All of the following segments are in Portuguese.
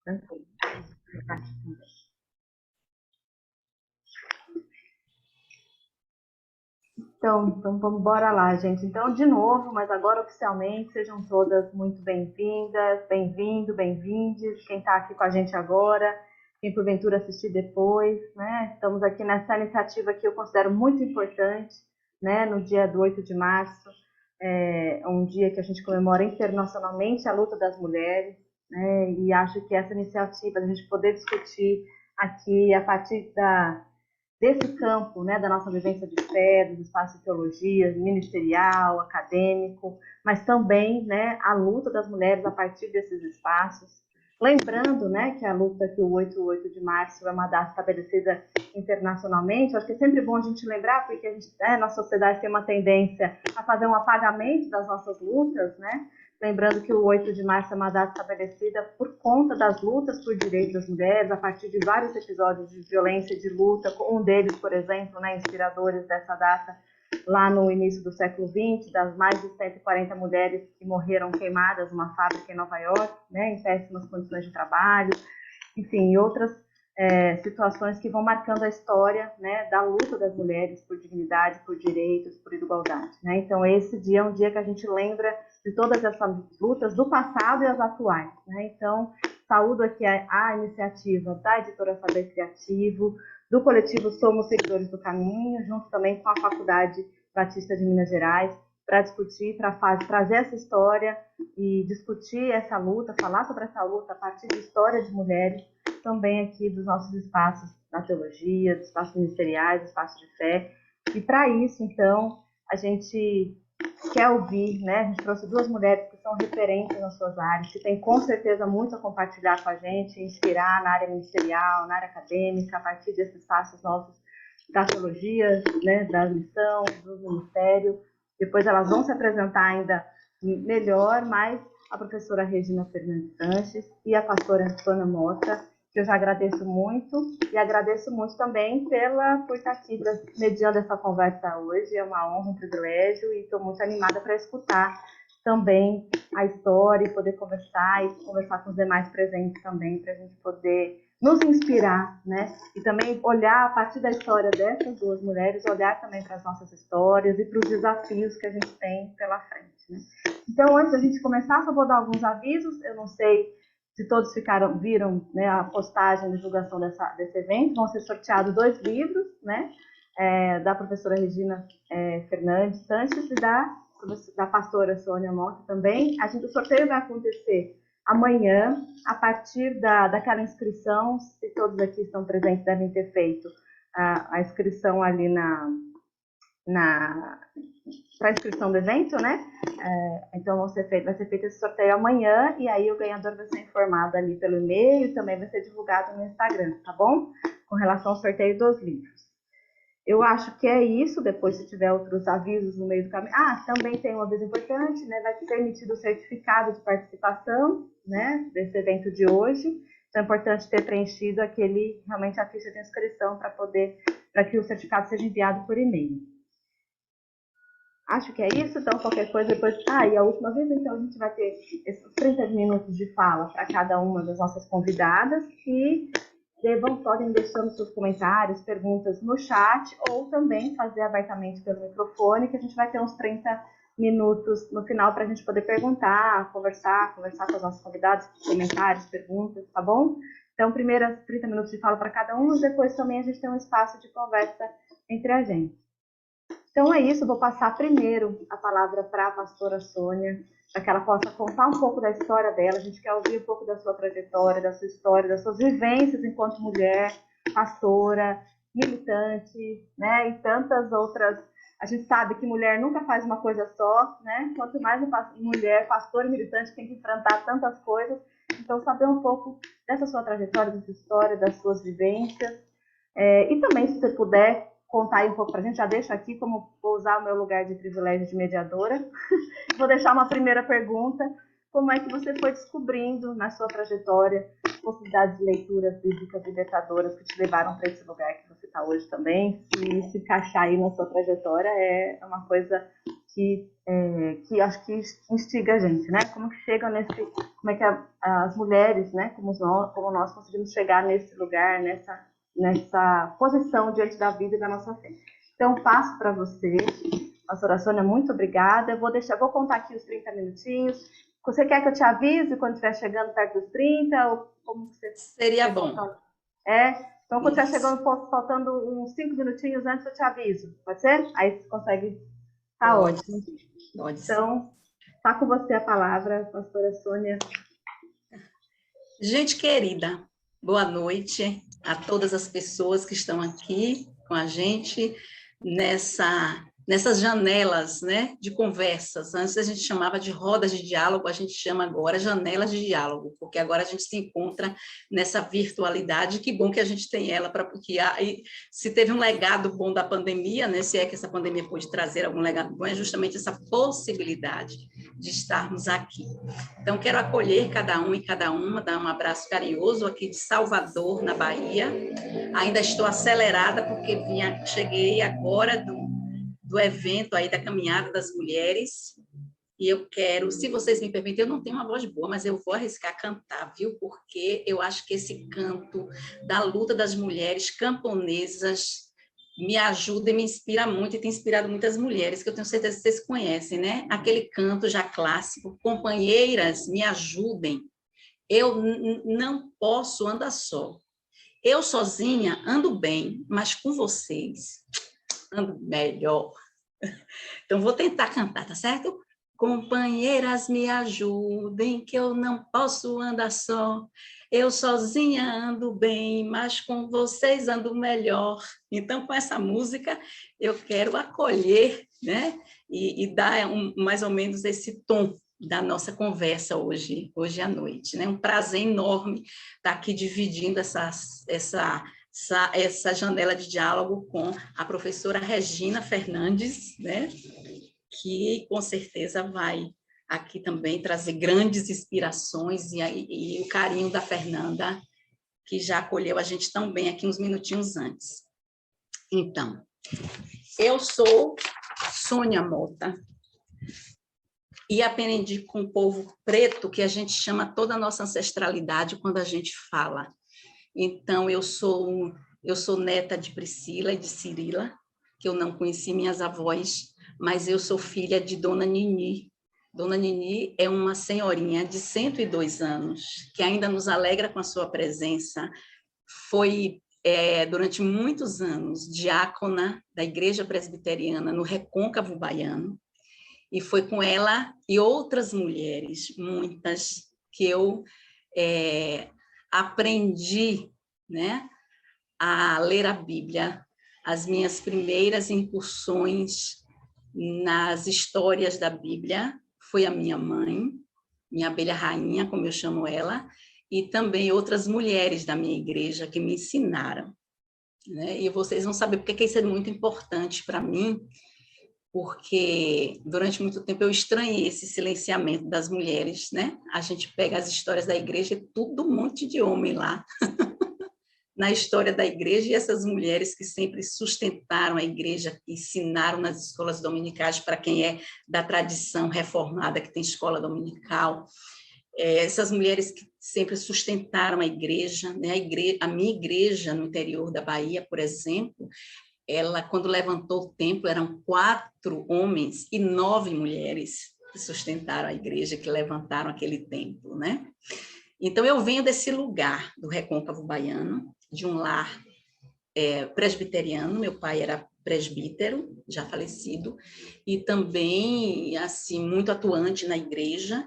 Tranquilo. Então vamos embora lá, gente. Então, de novo, mas agora oficialmente, sejam todas muito bem-vindas, bem-vindo, bem-vindes. Quem está aqui com a gente agora, quem porventura assistir depois, né? Estamos aqui nessa iniciativa que eu considero muito importante, né? No dia do 8 de março, é um dia que a gente comemora internacionalmente a luta das mulheres, né? E acho que essa iniciativa, a gente poder discutir aqui a partir desse campo, né, da nossa vivência de fé, dos espaços de teologia, ministerial, acadêmico, mas também, né, a luta das mulheres a partir desses espaços. Lembrando, né, que a luta que o 8 de março é uma data estabelecida internacionalmente, acho que é sempre bom a gente lembrar, porque a gente, na sociedade tem uma tendência a fazer um apagamento das nossas lutas, né? Lembrando que o 8 de março é uma data estabelecida por conta das lutas por direitos das mulheres, a partir de vários episódios de violência e de luta, um deles, por exemplo, né, inspiradores dessa data, lá no início do século XX, das mais de 140 mulheres que morreram queimadas numa fábrica em Nova York, né, em péssimas condições de trabalho, enfim, outras situações que vão marcando a história, né, da luta das mulheres por dignidade, por direitos, por igualdade, né? Então esse dia é um dia que a gente lembra de todas essas lutas do passado e as atuais, né? Então saúdo aqui a iniciativa da editora Saber Criativo, do coletivo Somos Seguidores do Caminho, junto também com a Faculdade Batista de Minas Gerais, para discutir, para trazer essa história e discutir essa luta, falar sobre essa luta a partir de história de mulheres, também aqui dos nossos espaços da teologia, dos espaços ministeriais, dos espaços de fé. E para isso, então, a gente quer ouvir, né? A gente trouxe duas mulheres que são referentes nas suas áreas, que têm com certeza muito a compartilhar com a gente, inspirar na área ministerial, na área acadêmica, a partir desses espaços nossos da teologia, né? Da missão, do ministério. Depois elas vão se apresentar ainda melhor, mas a professora Regina Fernandes Sanches e a pastora Sônia Mota, que eu já agradeço muito, e agradeço muito também por estar aqui mediando essa conversa hoje. É uma honra, um privilégio, e estou muito animada para escutar também a história e poder conversar com os demais presentes também, para a gente poder nos inspirar, né? E também olhar a partir da história dessas duas mulheres, olhar também para as nossas histórias e para os desafios que a gente tem pela frente, né? Então, antes da gente começar, só vou dar alguns avisos. Eu não sei se todos viram, né, a postagem, a divulgação desse evento. Vão ser sorteados 2 livros, né, da professora Regina Fernandes Sanches e da pastora Sônia Mota também. O sorteio vai acontecer amanhã, a partir daquela inscrição. Se todos aqui estão presentes, devem ter feito a inscrição ali para a inscrição do evento, né? Então vai ser feito esse sorteio amanhã, e aí o ganhador vai ser informado ali pelo e-mail, e também vai ser divulgado no Instagram, tá bom? Com relação ao sorteio dos livros. Eu acho que é isso. Depois, se tiver outros avisos no meio do caminho. Também tem um aviso importante, né? Vai ser emitido o certificado de participação, né, desse evento de hoje. Então é importante ter preenchido realmente a ficha de inscrição para que o certificado seja enviado por e-mail. Acho que é isso. Então, qualquer coisa depois. E a última vez, então, a gente vai ter esses 30 minutos de fala para cada uma das nossas convidadas, e podem deixando seus comentários, perguntas no chat, ou também fazer abertamente pelo microfone, que a gente vai ter uns 30 minutos no final para a gente poder perguntar, conversar com as nossas convidadas, comentários, perguntas, tá bom? Então, primeiro 30 minutos de fala para cada um, e depois também a gente tem um espaço de conversa entre a gente. Então é isso. Eu vou passar primeiro a palavra para a pastora Sônia, para que ela possa contar um pouco da história dela. A gente quer ouvir um pouco da sua trajetória, da sua história, das suas vivências enquanto mulher, pastora, militante, né? E tantas outras. A gente sabe que mulher nunca faz uma coisa só, né? Quanto mais mulher, pastora e militante, tem que enfrentar tantas coisas. Então, saber um pouco dessa sua trajetória, da sua história, das suas vivências. E também, se você puder contar aí um pouco para a gente, já deixo aqui, como vou usar o meu lugar de privilégio de mediadora. Vou deixar uma primeira pergunta: como é que você foi descobrindo na sua trajetória possibilidades de leituras bíblicas libertadoras que te levaram para esse lugar que você está hoje também? Se encaixar aí na sua trajetória é uma coisa que acho que instiga a gente, né? Como que chega como é que as mulheres, né? Como nós conseguimos chegar nesse lugar, nessa posição diante da vida e da nossa fé. Então, passo para você, pastora Sônia, muito obrigada. Vou contar aqui os 30 minutinhos. Você quer que eu te avise quando estiver chegando perto dos 30? Ou como você Seria bom. Então, quando estiver chegando, faltando uns 5 minutinhos antes, eu te aviso. Pode ser? Aí você consegue. Tá ótimo. Pode. Então, tá com você a palavra, pastora Sônia. Gente querida, boa noite a todas as pessoas que estão aqui com a gente nessas janelas, né, de conversas. Antes a gente chamava de rodas de diálogo, a gente chama agora janelas de diálogo, porque agora a gente se encontra nessa virtualidade. Que bom que a gente tem ela para porque se teve um legado bom da pandemia, né, se é que essa pandemia pôde trazer algum legado bom, é justamente essa possibilidade de estarmos aqui. Então, quero acolher cada um e cada uma, dar um abraço carinhoso aqui de Salvador, na Bahia. Ainda estou acelerada, porque cheguei agora do evento aí da Caminhada das Mulheres, e eu quero, se vocês me permitem, eu não tenho uma voz boa, mas eu vou arriscar cantar, viu? Porque eu acho que esse canto da luta das mulheres camponesas me ajuda e me inspira muito, e tem inspirado muitas mulheres, que eu tenho certeza que vocês conhecem, né? Aquele canto já clássico, companheiras, me ajudem, eu não posso andar só. Eu sozinha ando bem, mas com vocês ando melhor. Então, vou tentar cantar, tá certo? Companheiras, me ajudem, que eu não posso andar só. Eu sozinha ando bem, mas com vocês ando melhor. Então, com essa música, eu quero acolher, né? E dar mais ou menos esse tom da nossa conversa hoje à noite, né? Um prazer enorme estar aqui dividindo essa janela de diálogo com a professora Regina Fernandes, né? Que com certeza vai aqui também trazer grandes inspirações e o carinho da Fernanda, que já acolheu a gente tão bem aqui uns minutinhos antes. Então, eu sou Sônia Mota e aprendi com o povo preto, que a gente chama toda a nossa ancestralidade quando a gente fala. Então, eu sou neta de Priscila e de Cirila, que eu não conheci minhas avós, mas eu sou filha de Dona Nini. Dona Nini é uma senhorinha de 102 anos, que ainda nos alegra com a sua presença. Foi, durante muitos anos, diácona da Igreja Presbiteriana no Recôncavo Baiano, e foi com ela e outras mulheres, muitas, que eu aprendi, né, a ler a Bíblia. As minhas primeiras incursões nas histórias da Bíblia foi a minha mãe, minha abelha rainha, como eu chamo ela, e também outras mulheres da minha igreja que me ensinaram, né? E vocês vão saber porque isso é muito importante para mim, porque durante muito tempo eu estranhei esse silenciamento das mulheres, né? A gente pega as histórias da igreja e tudo um monte de homem lá. Na história da igreja, e essas mulheres que sempre sustentaram a igreja, ensinaram nas escolas dominicais, para quem é da tradição reformada, que tem escola dominical, essas mulheres que sempre sustentaram a igreja, né? A minha igreja no interior da Bahia, por exemplo, ela, quando levantou o templo, eram 4 homens e 9 mulheres que sustentaram a igreja, que levantaram aquele templo, né? Então, eu venho desse lugar do Recôncavo Baiano, de um lar presbiteriano. Meu pai era presbítero, já falecido, e também, assim, muito atuante na igreja.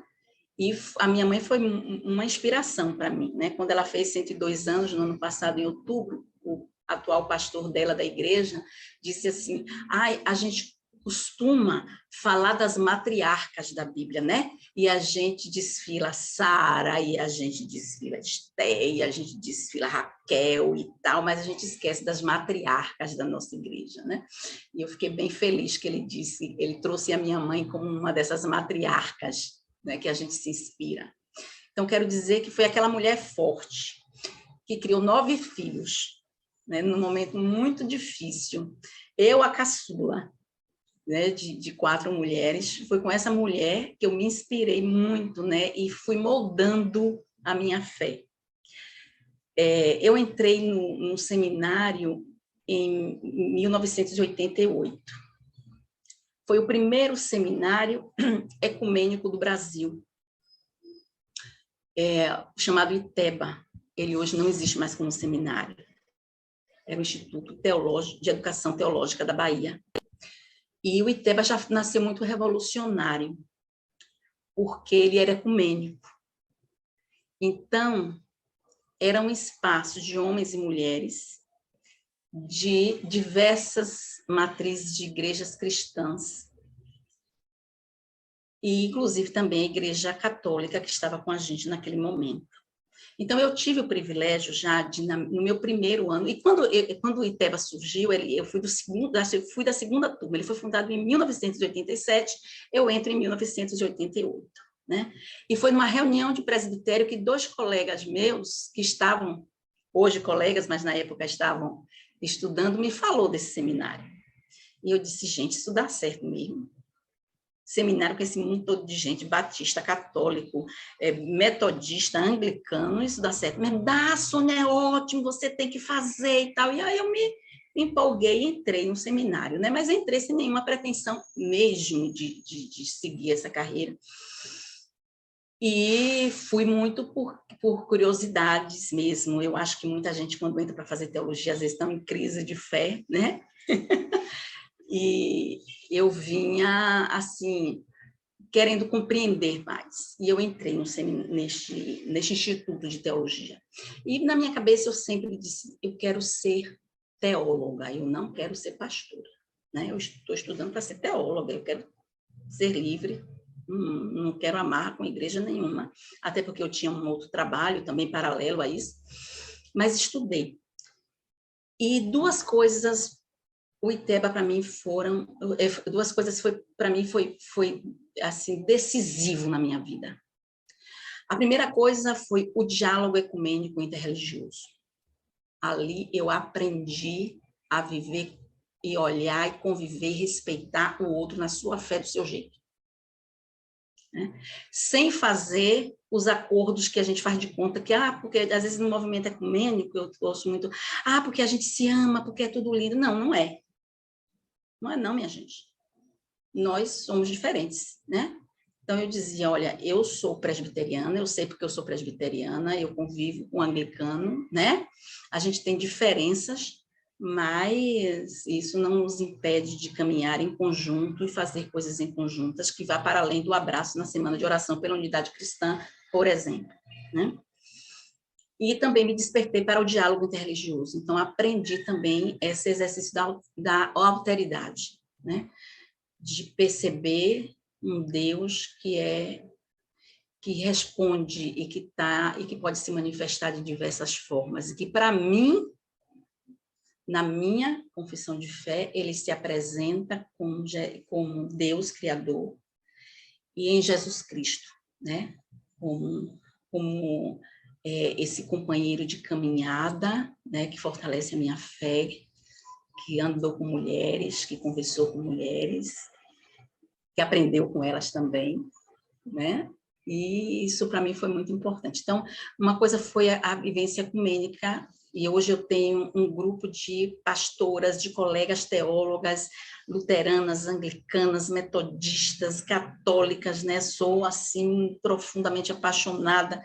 E a minha mãe foi uma inspiração para mim, né? Quando ela fez 102 anos, no ano passado, em outubro, o atual pastor dela da igreja disse assim: a gente costuma falar das matriarcas da Bíblia, né? E a gente desfila Sara, e a gente desfila Esté, e a gente desfila Raquel e tal, mas a gente esquece das matriarcas da nossa igreja, né? E eu fiquei bem feliz que ele trouxe a minha mãe como uma dessas matriarcas, né, que a gente se inspira. Então, quero dizer que foi aquela mulher forte, que criou 9 filhos, né, num momento muito difícil. Eu, a caçula, né, de 4 mulheres. Foi com essa mulher que eu me inspirei muito, né, e fui moldando a minha fé. Eu entrei no seminário em 1988. Foi o primeiro seminário ecumênico do Brasil, chamado ITEBA. Ele hoje não existe mais como seminário. Era o Instituto Teológico de Educação Teológica da Bahia. E o ITEBA já nasceu muito revolucionário, porque ele era ecumênico. Então, era um espaço de homens e mulheres de diversas matrizes de igrejas cristãs, e inclusive também a Igreja Católica, que estava com a gente naquele momento. Então, eu tive o privilégio já no meu primeiro ano, e quando o ITEBA surgiu, eu fui da segunda turma, ele foi fundado em 1987, eu entro em 1988, né? E foi numa reunião de presbitério que 2 colegas meus, que estavam, hoje colegas, mas na época estavam estudando, me falou desse seminário. E eu disse, gente, isso dá certo mesmo. Seminário com esse mundo todo de gente, batista, católico, metodista, anglicano, isso dá certo. Mas dá, Sônia, é ótimo, você tem que fazer e tal. E aí eu me empolguei e entrei no seminário, né? Mas entrei sem nenhuma pretensão mesmo de seguir essa carreira. E fui muito por curiosidades mesmo. Eu acho que muita gente, quando entra para fazer teologia, às vezes estão em crise de fé, né? E eu vinha, assim, querendo compreender mais. E eu entrei neste Instituto de Teologia. E na minha cabeça eu sempre disse, eu quero ser teóloga, eu não quero ser pastora, né? Eu estou estudando para ser teóloga, eu quero ser livre, não quero amarrar com igreja nenhuma, até porque eu tinha um outro trabalho também paralelo a isso, mas estudei. E 2 coisas o ITEBA para mim foram 2 coisas para mim foi assim decisivo na minha vida. A primeira coisa foi o diálogo ecumênico interreligioso. Ali eu aprendi a viver e olhar e conviver e respeitar o outro na sua fé, do seu jeito, né? Sem fazer os acordos que a gente faz de conta que, porque às vezes no movimento ecumênico eu gosto muito, porque a gente se ama, porque é tudo lindo. Não, não é. Não é não, minha gente. Nós somos diferentes, né? Então, eu dizia, olha, eu sou presbiteriana, eu sei porque eu sou presbiteriana, eu convivo com anglicano, né? A gente tem diferenças, mas isso não nos impede de caminhar em conjunto e fazer coisas em conjuntas que vá para além do abraço na semana de oração pela unidade cristã, por exemplo, né? E também me despertei para o diálogo interreligioso. Então, aprendi também esse exercício da alteridade, né? De perceber um Deus que responde e que pode se manifestar de diversas formas, e que para mim, na minha confissão de fé, ele se apresenta como Deus criador e em Jesus Cristo, né? Como esse companheiro de caminhada, né? Que fortalece a minha fé, que andou com mulheres, que conversou com mulheres, que aprendeu com elas também, né? E isso para mim foi muito importante. Então, uma coisa foi a vivência ecumênica, e hoje eu tenho um grupo de pastoras, de colegas teólogas, luteranas, anglicanas, metodistas, católicas, né? Sou, assim, profundamente apaixonada,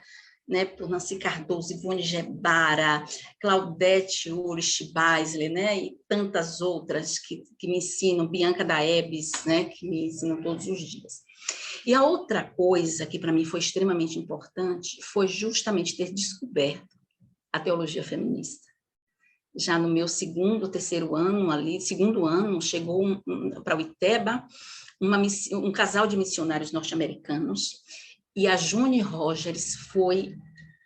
né, por Nancy Cardoso, Ivone Gebara, Claudete Urich Beisler, né, e tantas outras que me ensinam, Bianca Daebes, né, que me ensinam todos os dias. E a outra coisa que para mim foi extremamente importante foi justamente ter descoberto a teologia feminista. Já no meu segundo ano, chegou para o ITEBA um casal de missionários norte-americanos, e a June Rogers foi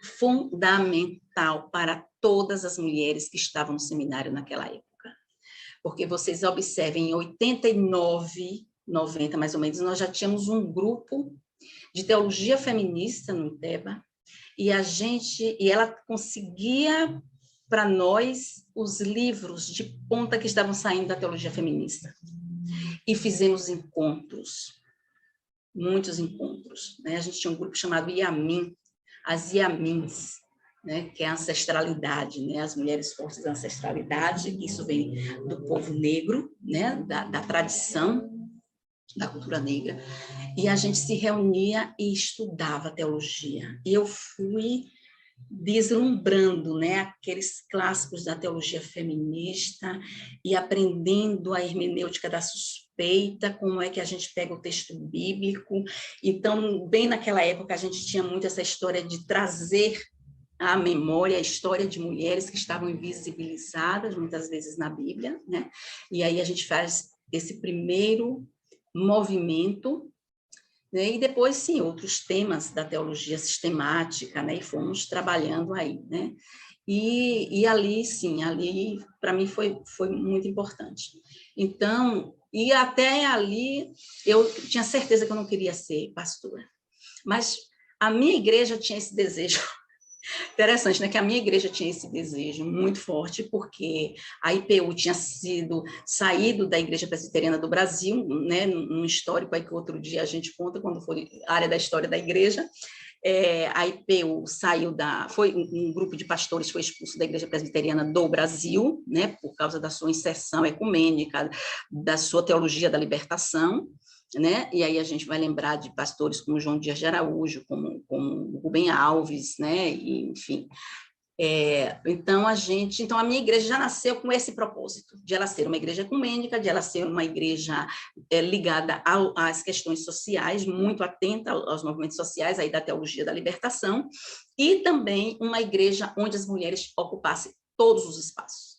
fundamental para todas as mulheres que estavam no seminário naquela época. Porque vocês observem, em 89, 90 mais ou menos, nós já tínhamos um grupo de teologia feminista no ITEBA, e ela conseguia para nós os livros de ponta que estavam saindo da teologia feminista. e fizemos encontros, muitos encontros, né? A gente tinha um grupo chamado Yamin, as Yamins, né? Que é a ancestralidade, né? As mulheres fortes da ancestralidade, isso vem do povo negro, né? Da tradição da cultura negra, e a gente se reunia e estudava teologia. E eu fui deslumbrando, né, aqueles clássicos da teologia feminista e aprendendo a hermenêutica da suspeita, como é que a gente pega o texto bíblico. Então, bem naquela época, a gente tinha muito essa história de trazer à memória a história de mulheres que estavam invisibilizadas, muitas vezes na Bíblia, né? E aí a gente faz esse primeiro movimento, né? E depois, sim, outros temas da teologia sistemática, né? E fomos trabalhando aí, né? E ali, sim, ali, para mim, foi muito importante. Então, e até ali, eu tinha certeza que eu não queria ser pastora, mas a minha igreja tinha esse desejo. Interessante, né, que a minha igreja tinha esse desejo muito forte, porque a IPU tinha saído da Igreja Presbiteriana do Brasil, né, num histórico aí que outro dia a gente conta, quando for a área da história da igreja. A IPU saiu foi um grupo de pastores foi expulso da Igreja Presbiteriana do Brasil, né, por causa da sua inserção ecumênica, da sua teologia da libertação, né? E aí a gente vai lembrar de pastores como João Dias de Araújo, como Rubem Alves, né? E, enfim. Então a minha igreja já nasceu com esse propósito, de ela ser uma igreja ecumênica, de ela ser uma igreja ligada às questões sociais, muito atenta aos movimentos sociais aí da teologia da libertação, e também uma igreja onde as mulheres ocupassem todos os espaços.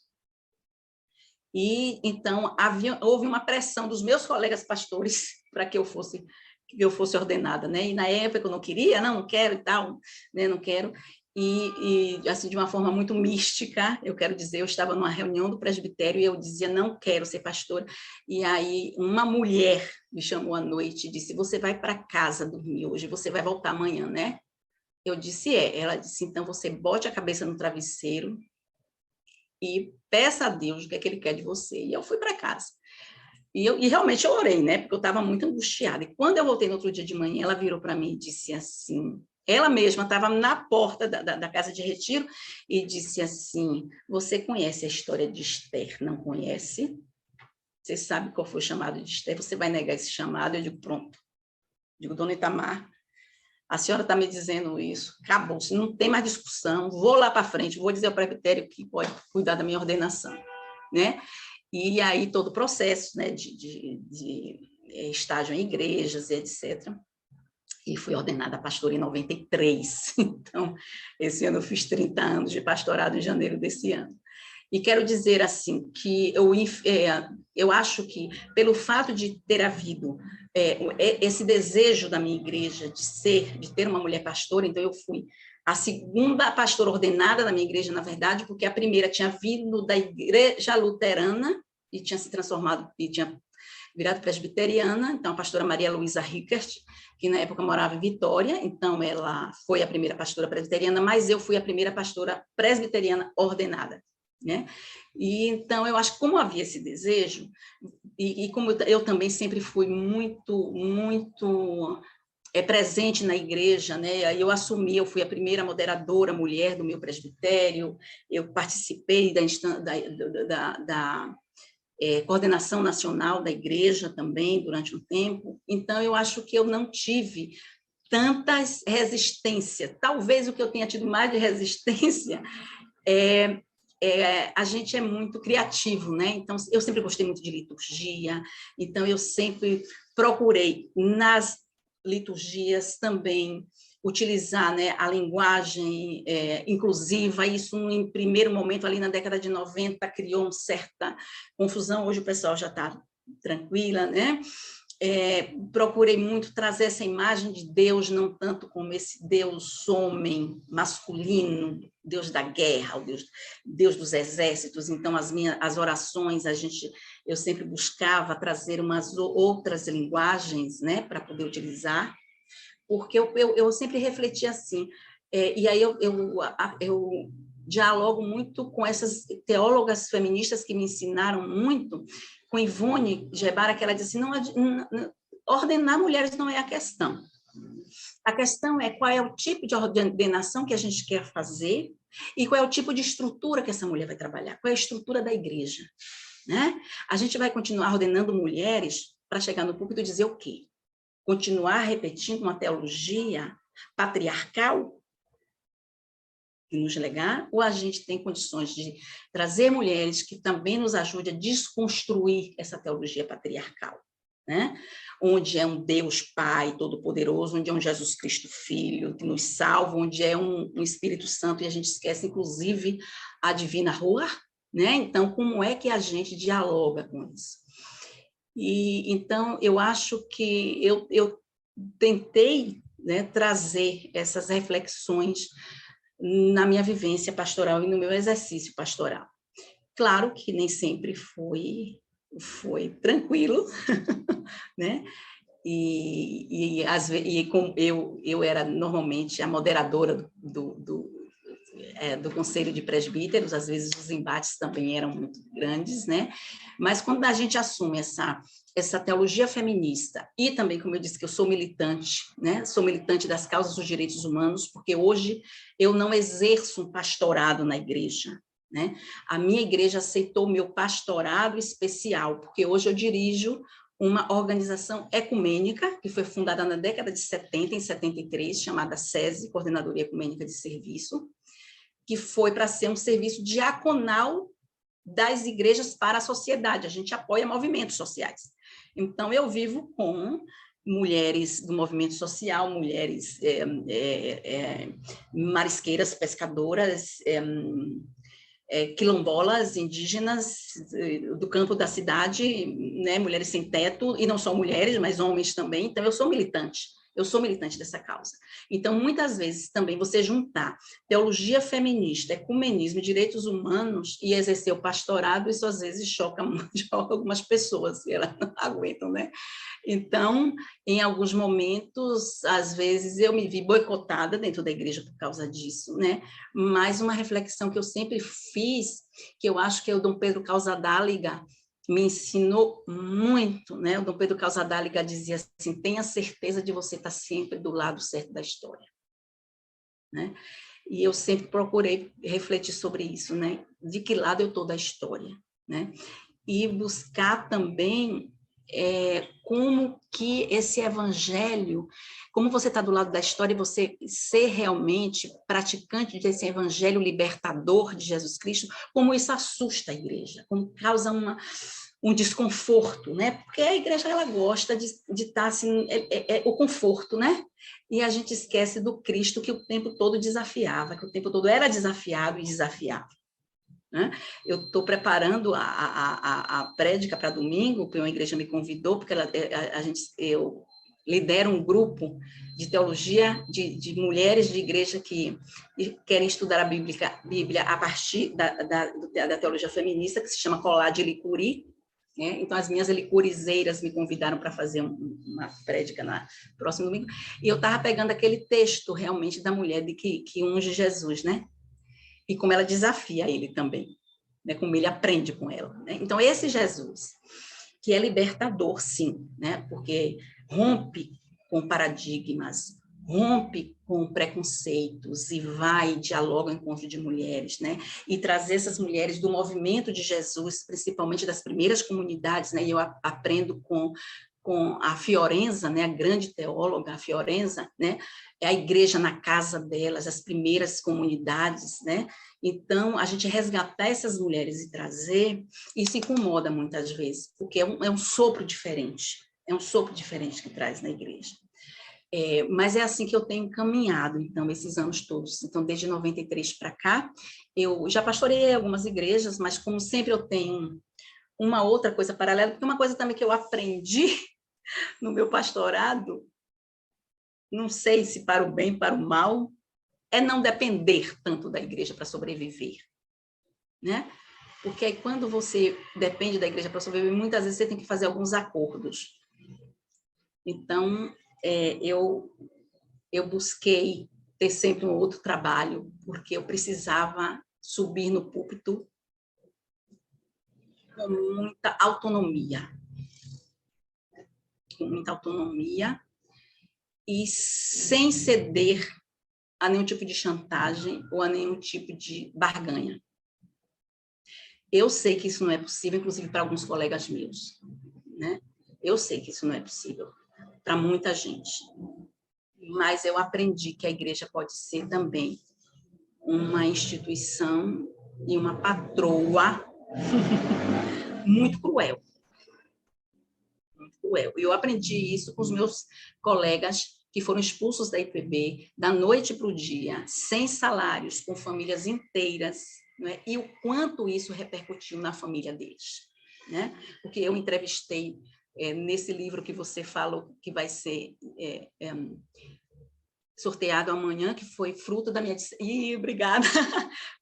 E então houve uma pressão dos meus colegas pastores para que eu fosse ordenada, né? E na época eu não queria, não quero e tal, né? Não quero. E assim, de uma forma muito mística, eu quero dizer, eu estava numa reunião do presbitério e eu dizia, não quero ser pastora. E aí uma mulher me chamou à noite e disse, você vai para casa dormir hoje, você vai voltar amanhã, né? Eu disse, Ela disse, então você bote a cabeça no travesseiro e peça a Deus o que é que Ele quer de você. E eu fui para casa. E realmente eu orei, né? Porque eu estava muito angustiada. E quando eu voltei no outro dia de manhã, ela virou para mim e disse assim, ela mesma estava na porta da casa de retiro e disse assim, você conhece a história de Esther, não conhece? Você sabe qual foi o chamado de Esther? Você vai negar esse chamado? Eu digo, pronto. Eu digo, dona Itamar, a senhora está me dizendo isso, acabou, se não tem mais discussão, vou lá para frente, vou dizer ao presbitério que pode cuidar da minha ordenação, né? E aí todo o processo, né, de estágio em igrejas e etc. E fui ordenada pastora em 93, então esse ano eu fiz 30 anos de pastorado em janeiro desse ano. E quero dizer assim que eu acho que pelo fato de ter havido esse desejo da minha igreja de ter uma mulher pastora, então eu fui a segunda pastora ordenada da minha igreja, na verdade, porque a primeira tinha vindo da igreja luterana e tinha se transformado, e tinha virado presbiteriana, então a pastora Maria Luísa Rickert, que na época morava em Vitória, então ela foi a primeira pastora presbiteriana, mas eu fui a primeira pastora presbiteriana ordenada, né? E então eu acho que como havia esse desejo, e como eu também sempre fui muito presente na igreja, né? Aí eu fui a primeira moderadora mulher do meu presbitério, eu participei da coordenação nacional da igreja também durante um tempo, então eu acho que eu não tive tanta resistência. Talvez o que eu tenha tido mais de resistência a gente é muito criativo, né? Então, eu sempre gostei muito de liturgia, então eu sempre procurei nas liturgias também utilizar, né, a linguagem inclusiva. Isso, em primeiro momento, ali na década de 90, criou uma certa confusão. Hoje o pessoal já está tranquila, né? Procurei muito trazer essa imagem de Deus, não tanto como esse Deus homem masculino, Deus da guerra, o Deus dos exércitos. Então, as orações, eu sempre buscava trazer umas outras linguagens, né, para poder utilizar, porque eu sempre refleti assim, e aí eu dialogo muito com essas teólogas feministas que me ensinaram muito, com Ivone Gebara, que ela disse, ordenar mulheres não é a questão. A questão é qual é o tipo de ordenação que a gente quer fazer e qual é o tipo de estrutura que essa mulher vai trabalhar, qual é a estrutura da igreja, né? A gente vai continuar ordenando mulheres para chegar no púlpito e dizer o quê? Continuar repetindo uma teologia patriarcal que nos legar, ou a gente tem condições de trazer mulheres que também nos ajudem a desconstruir essa teologia patriarcal, né? Onde é um Deus Pai Todo-Poderoso, onde é um Jesus Cristo Filho que nos salva, onde é um Espírito Santo, e a gente esquece, inclusive, a divina Ruach, né? Então, como é que a gente dialoga com isso? E, então, eu acho que eu tentei, né, trazer essas reflexões na minha vivência pastoral e no meu exercício pastoral. Claro que nem sempre foi tranquilo, né? E como eu era normalmente a moderadora do Conselho de Presbíteros, às vezes os embates também eram muito grandes, né? Mas quando a gente assume essa teologia feminista, e também, como eu disse, que eu sou militante, né? Sou militante das causas dos direitos humanos, porque hoje eu não exerço um pastorado na igreja, né? A minha igreja aceitou o meu pastorado especial, porque hoje eu dirijo uma organização ecumênica, que foi fundada na década de 70, em 73, chamada SESI, Coordenadoria Ecumênica de Serviço, que foi para ser um serviço diaconal das igrejas para a sociedade. A gente apoia movimentos sociais. Então, eu vivo com mulheres do movimento social, mulheres marisqueiras, pescadoras, quilombolas, indígenas do campo da cidade, né, mulheres sem teto, e não só mulheres, mas homens também. Então, eu sou militante dessa causa. Então, muitas vezes, também, você juntar teologia feminista, ecumenismo, direitos humanos e exercer o pastorado, isso às vezes choca algumas pessoas, que elas não aguentam, né? Então, em alguns momentos, às vezes, eu me vi boicotada dentro da igreja por causa disso, né? Mas uma reflexão que eu sempre fiz, que eu acho que é o Dom Pedro Casadáliga, me ensinou muito, né? O Dom Pedro Casadáliga dizia assim, tenha certeza de você estar sempre do lado certo da história, né? E eu sempre procurei refletir sobre isso, né? De que lado eu estou da história, né? E buscar também como que esse evangelho, como você está do lado da história, você ser realmente praticante desse evangelho libertador de Jesus Cristo, como isso assusta a igreja, como causa um desconforto, né? Porque a igreja ela gosta de estar assim, o conforto, né? E a gente esquece do Cristo que o tempo todo desafiava, que o tempo todo era desafiado e desafiava. Né? Eu estou preparando a prédica para domingo, porque uma igreja me convidou, porque eu lidero um grupo de teologia de mulheres de igreja que querem estudar a Bíblia a partir da teologia feminista, que se chama Colá de Licuri. Né? Então, as minhas licurizeiras me convidaram para fazer uma prédica no próximo domingo, e eu estava pegando aquele texto realmente da mulher que unge Jesus, né? E como ela desafia ele também, né? Como ele aprende com ela. Né? Então, esse Jesus, que é libertador, sim, né? Porque rompe com paradigmas, rompe com preconceitos e vai e dialoga ao encontro de mulheres, né? E trazer essas mulheres do movimento de Jesus, principalmente das primeiras comunidades, né? E eu aprendo com a Fiorenza, né, a grande teóloga, a Fiorenza, né, é a igreja na casa delas, as primeiras comunidades, né, então, a gente resgatar essas mulheres e trazer, isso incomoda muitas vezes, porque é um sopro diferente que traz na igreja. Mas é assim que eu tenho caminhado, então, esses anos todos. Então, desde 93 para cá, eu já pastorei algumas igrejas, mas como sempre eu tenho uma outra coisa paralela, porque uma coisa também que eu aprendi no meu pastorado, não sei se para o bem, para o mal, é não depender tanto da igreja para sobreviver, né? Porque aí, quando você depende da igreja para sobreviver, muitas vezes você tem que fazer alguns acordos. Então, eu busquei ter sempre um outro trabalho, porque eu precisava subir no púlpito com muita autonomia. Com muita autonomia e sem ceder a nenhum tipo de chantagem ou a nenhum tipo de barganha. Eu sei que isso não é possível, inclusive para alguns colegas meus, né? Eu sei que isso não é possível para muita gente, mas eu aprendi que a igreja pode ser também uma instituição e uma patroa muito cruel. Muito cruel. E eu aprendi isso com os meus colegas que foram expulsos da IPB, da noite para o dia, sem salários, com famílias inteiras, né? E o quanto isso repercutiu na família deles, né? Porque eu entrevistei, nesse livro que você falou, que vai ser sorteado amanhã, que foi fruto da minha... obrigada!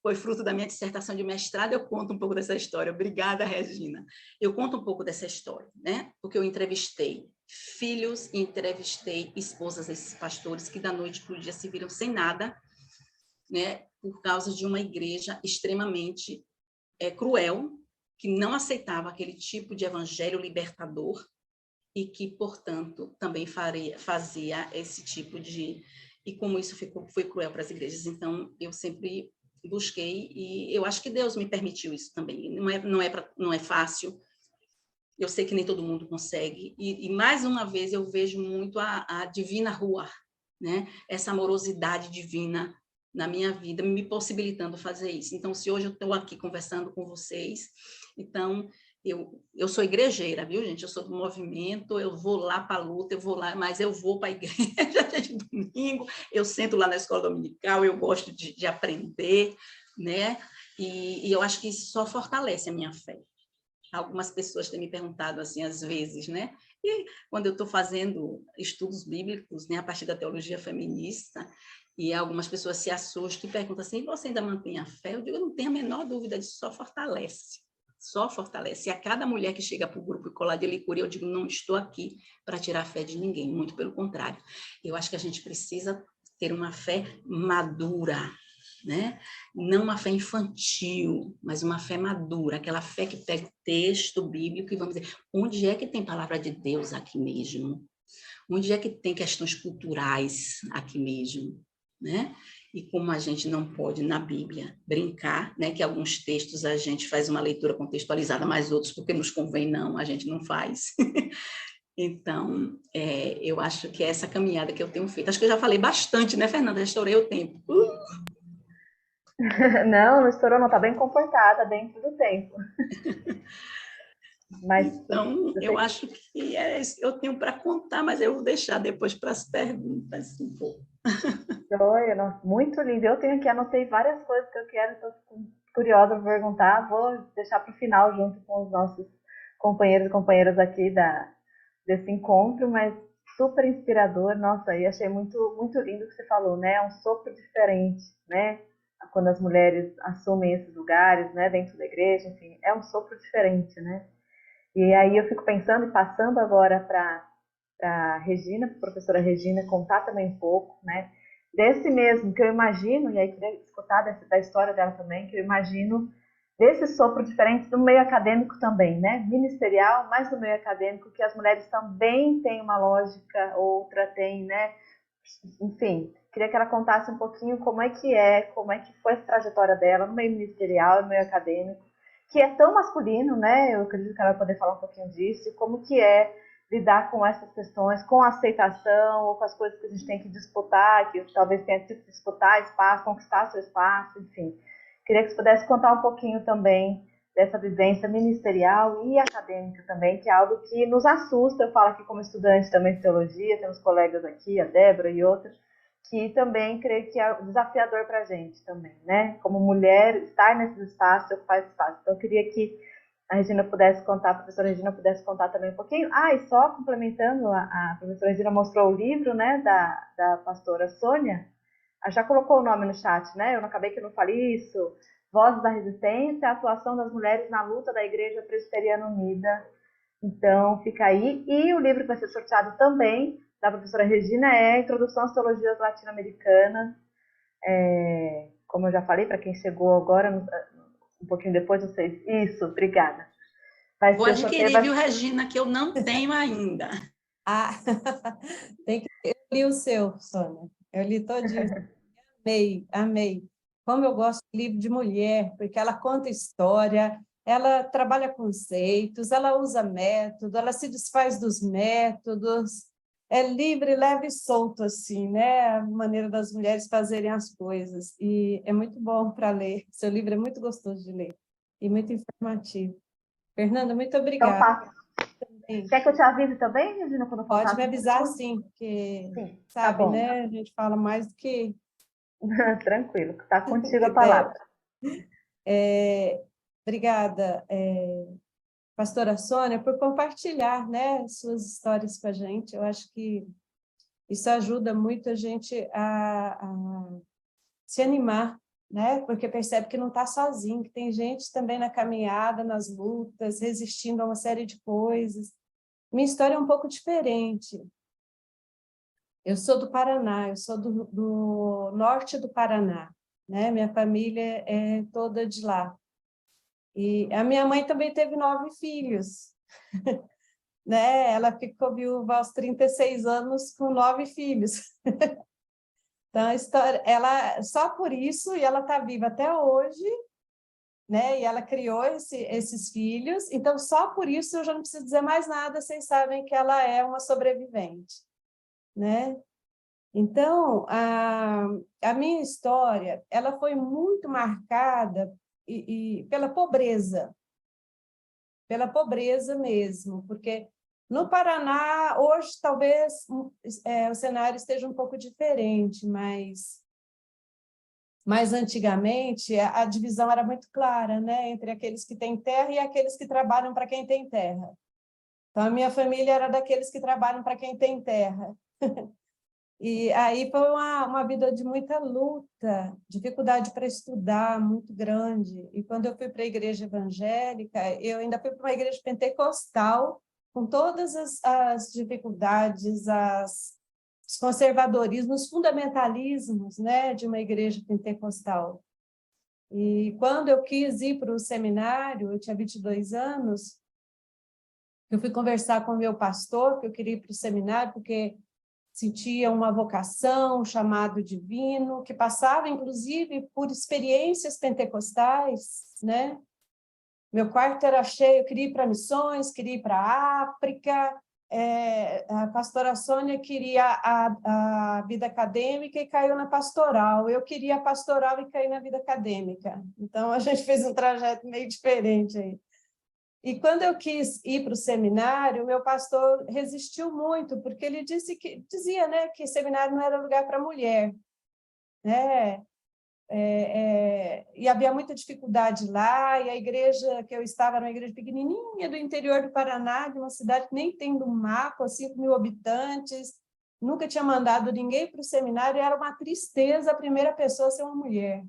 Foi fruto da minha dissertação de mestrado, eu conto um pouco dessa história. Obrigada, Regina. Eu conto um pouco dessa história, né? Porque eu entrevistei filhos e entrevistei esposas desses pastores que da noite para o dia se viram sem nada, né? Por causa de uma igreja extremamente cruel, que não aceitava aquele tipo de evangelho libertador e que, portanto, também fazia esse tipo de... E como isso foi cruel para as igrejas. Então, eu sempre busquei, e eu acho que Deus me permitiu isso também. Não é fácil, eu sei que nem todo mundo consegue, e mais uma vez eu vejo muito a divina rua, né? Essa amorosidade divina na minha vida, me possibilitando fazer isso. Então, se hoje eu estou aqui conversando com vocês, então... Eu sou igrejeira, viu, gente? Eu sou do movimento, eu vou lá para a luta, eu vou lá, mas eu vou para a igreja de domingo, eu sento lá na escola dominical, eu gosto de aprender, né? E eu acho que isso só fortalece a minha fé. Algumas pessoas têm me perguntado assim, às vezes, né? E quando eu estou fazendo estudos bíblicos, né, a partir da teologia feminista, e algumas pessoas se assustam e perguntam assim, você ainda mantém a fé? Eu digo, eu não tenho a menor dúvida disso, só fortalece. Só fortalece. E a cada mulher que chega para o grupo e colar de licura, eu digo, não estou aqui para tirar a fé de ninguém, muito pelo contrário. Eu acho que a gente precisa ter uma fé madura, né? Não uma fé infantil, mas uma fé madura, aquela fé que pega o texto bíblico e vamos dizer, onde é que tem palavra de Deus aqui mesmo? Onde é que tem questões culturais aqui mesmo, né? E como a gente não pode, na Bíblia, brincar, né? Que alguns textos a gente faz uma leitura contextualizada, mas outros, porque nos convém, não, a gente não faz. Então, eu acho que é essa caminhada que eu tenho feito. Acho que eu já falei bastante, né, Fernanda? Já estourei o tempo. Não, não estourou, não. Está bem comportada dentro do tempo. Mas então, eu acho que eu tenho para contar, mas eu vou deixar depois para as perguntas um pouco. Muito lindo. Eu tenho aqui, anotei várias coisas que eu quero, estou curiosa para perguntar. Vou deixar para o final, junto com os nossos companheiros e companheiras aqui desse encontro, mas super inspirador. Nossa, e achei muito, muito lindo o que você falou, né? É um sopro diferente, né? Quando as mulheres assumem esses lugares, né? Dentro da igreja, enfim, é um sopro diferente, né? E aí eu fico pensando e passando agora para a Regina, para a professora Regina, contar também um pouco, né? Desse mesmo que eu imagino, e aí queria escutar da história dela também, que eu imagino desse sopro diferente do meio acadêmico também, né? Ministerial, mas no meio acadêmico, que as mulheres também têm uma lógica, outra tem, né? Enfim, queria que ela contasse um pouquinho como é que foi essa trajetória dela no meio ministerial, no meio acadêmico, que é tão masculino, né? Eu acredito que ela vai poder falar um pouquinho disso, e como que é lidar com essas questões, com a aceitação, ou com as coisas que a gente tem que disputar, que talvez tenha que disputar espaço, conquistar seu espaço, enfim. Queria que você pudesse contar um pouquinho também dessa vivência ministerial e acadêmica também, que é algo que nos assusta. Eu falo aqui como estudante também de teologia, temos colegas aqui, a Débora e outras, que também creio que é desafiador para a gente também, né? Como mulher, estar nesses espaços, ocupar espaço. Então, eu queria que a Regina pudesse contar, a professora Regina pudesse contar também um pouquinho. Ah, e só complementando, a professora Regina mostrou o livro, né, da pastora Sônia. Ela já colocou o nome no chat, né? Eu não acabei que eu não falei isso. Vozes da Resistência, a atuação das mulheres na luta da Igreja Presbiteriana Unida. Então, fica aí. E o livro que vai ser sorteado também, da professora Regina, é Introdução às Teologias Latino-Americanas. Como eu já falei, para quem chegou agora, um pouquinho depois, vocês. Isso, obrigada. Vai Vou ser o sorteio. adquirir, viu, Regina, que eu não tenho ainda. Ah, eu li o seu, Sônia. Eu li todinho. Amei, amei. Como eu gosto de livro de mulher, porque ela conta história, ela trabalha conceitos, ela usa método, ela se desfaz dos métodos, é livre, leve e solto, assim, né? A maneira das mulheres fazerem as coisas. E é muito bom para ler. Seu livro é muito gostoso de ler e muito informativo. Fernanda, muito Então, obrigada. tá. Quer que eu te avise também, Regina, quando Pode faltar me as avisar, inscrições? sim, porque, Sim, tá sabe, bom. né? A gente fala mais do que Tranquilo, tá contigo a deve. palavra. Obrigada, pastora Sônia, por compartilhar, né, suas histórias com a gente. Eu acho que isso ajuda muito a gente a se animar, né? Porque percebe que não está sozinho, que tem gente também na caminhada, nas lutas, resistindo a uma série de coisas. Minha história é um pouco diferente. Eu sou do Paraná, eu sou do norte do Paraná, né? Minha família é toda de lá. E a minha mãe também teve 9 filhos, né? Ela ficou viúva aos 36 anos com 9 filhos. Então, a história, ela, só por isso, e ela está viva até hoje, né? E ela criou esses filhos, então só por isso eu já não preciso dizer mais nada, vocês sabem que ela é uma sobrevivente, né? Então, a minha história, ela foi muito marcada pela pobreza mesmo, porque no Paraná, hoje, talvez o cenário esteja um pouco diferente, mas antigamente a divisão era muito clara, né, entre aqueles que têm terra e aqueles que trabalham para quem tem terra. Então, a minha família era daqueles que trabalham para quem tem terra. E aí foi uma vida de muita luta, dificuldade para estudar muito grande. E quando eu fui para a igreja evangélica, eu ainda fui para uma igreja pentecostal, com todas as dificuldades, os conservadorismos, os fundamentalismos, né, de uma igreja pentecostal. E quando eu quis ir para o seminário, eu tinha 22 anos, eu fui conversar com o meu pastor, que eu queria ir para o seminário, porque sentia uma vocação, um chamado divino, que passava, inclusive, por experiências pentecostais, né? Meu quarto era cheio, eu queria ir para missões, queria ir para a África, a pastora Sônia queria a vida acadêmica e caiu na pastoral. Eu queria a pastoral e caí na vida acadêmica. Então, a gente fez um trajeto meio diferente aí. E quando eu quis ir para o seminário, meu pastor resistiu muito, porque ele dizia, né, que seminário não era lugar para mulher, né? E havia muita dificuldade lá, e a igreja que eu estava era uma igreja pequenininha do interior do Paraná, de uma cidade que nem tem no mapa, 5.000 habitantes, nunca tinha mandado ninguém para o seminário, e era uma tristeza a primeira pessoa ser uma mulher,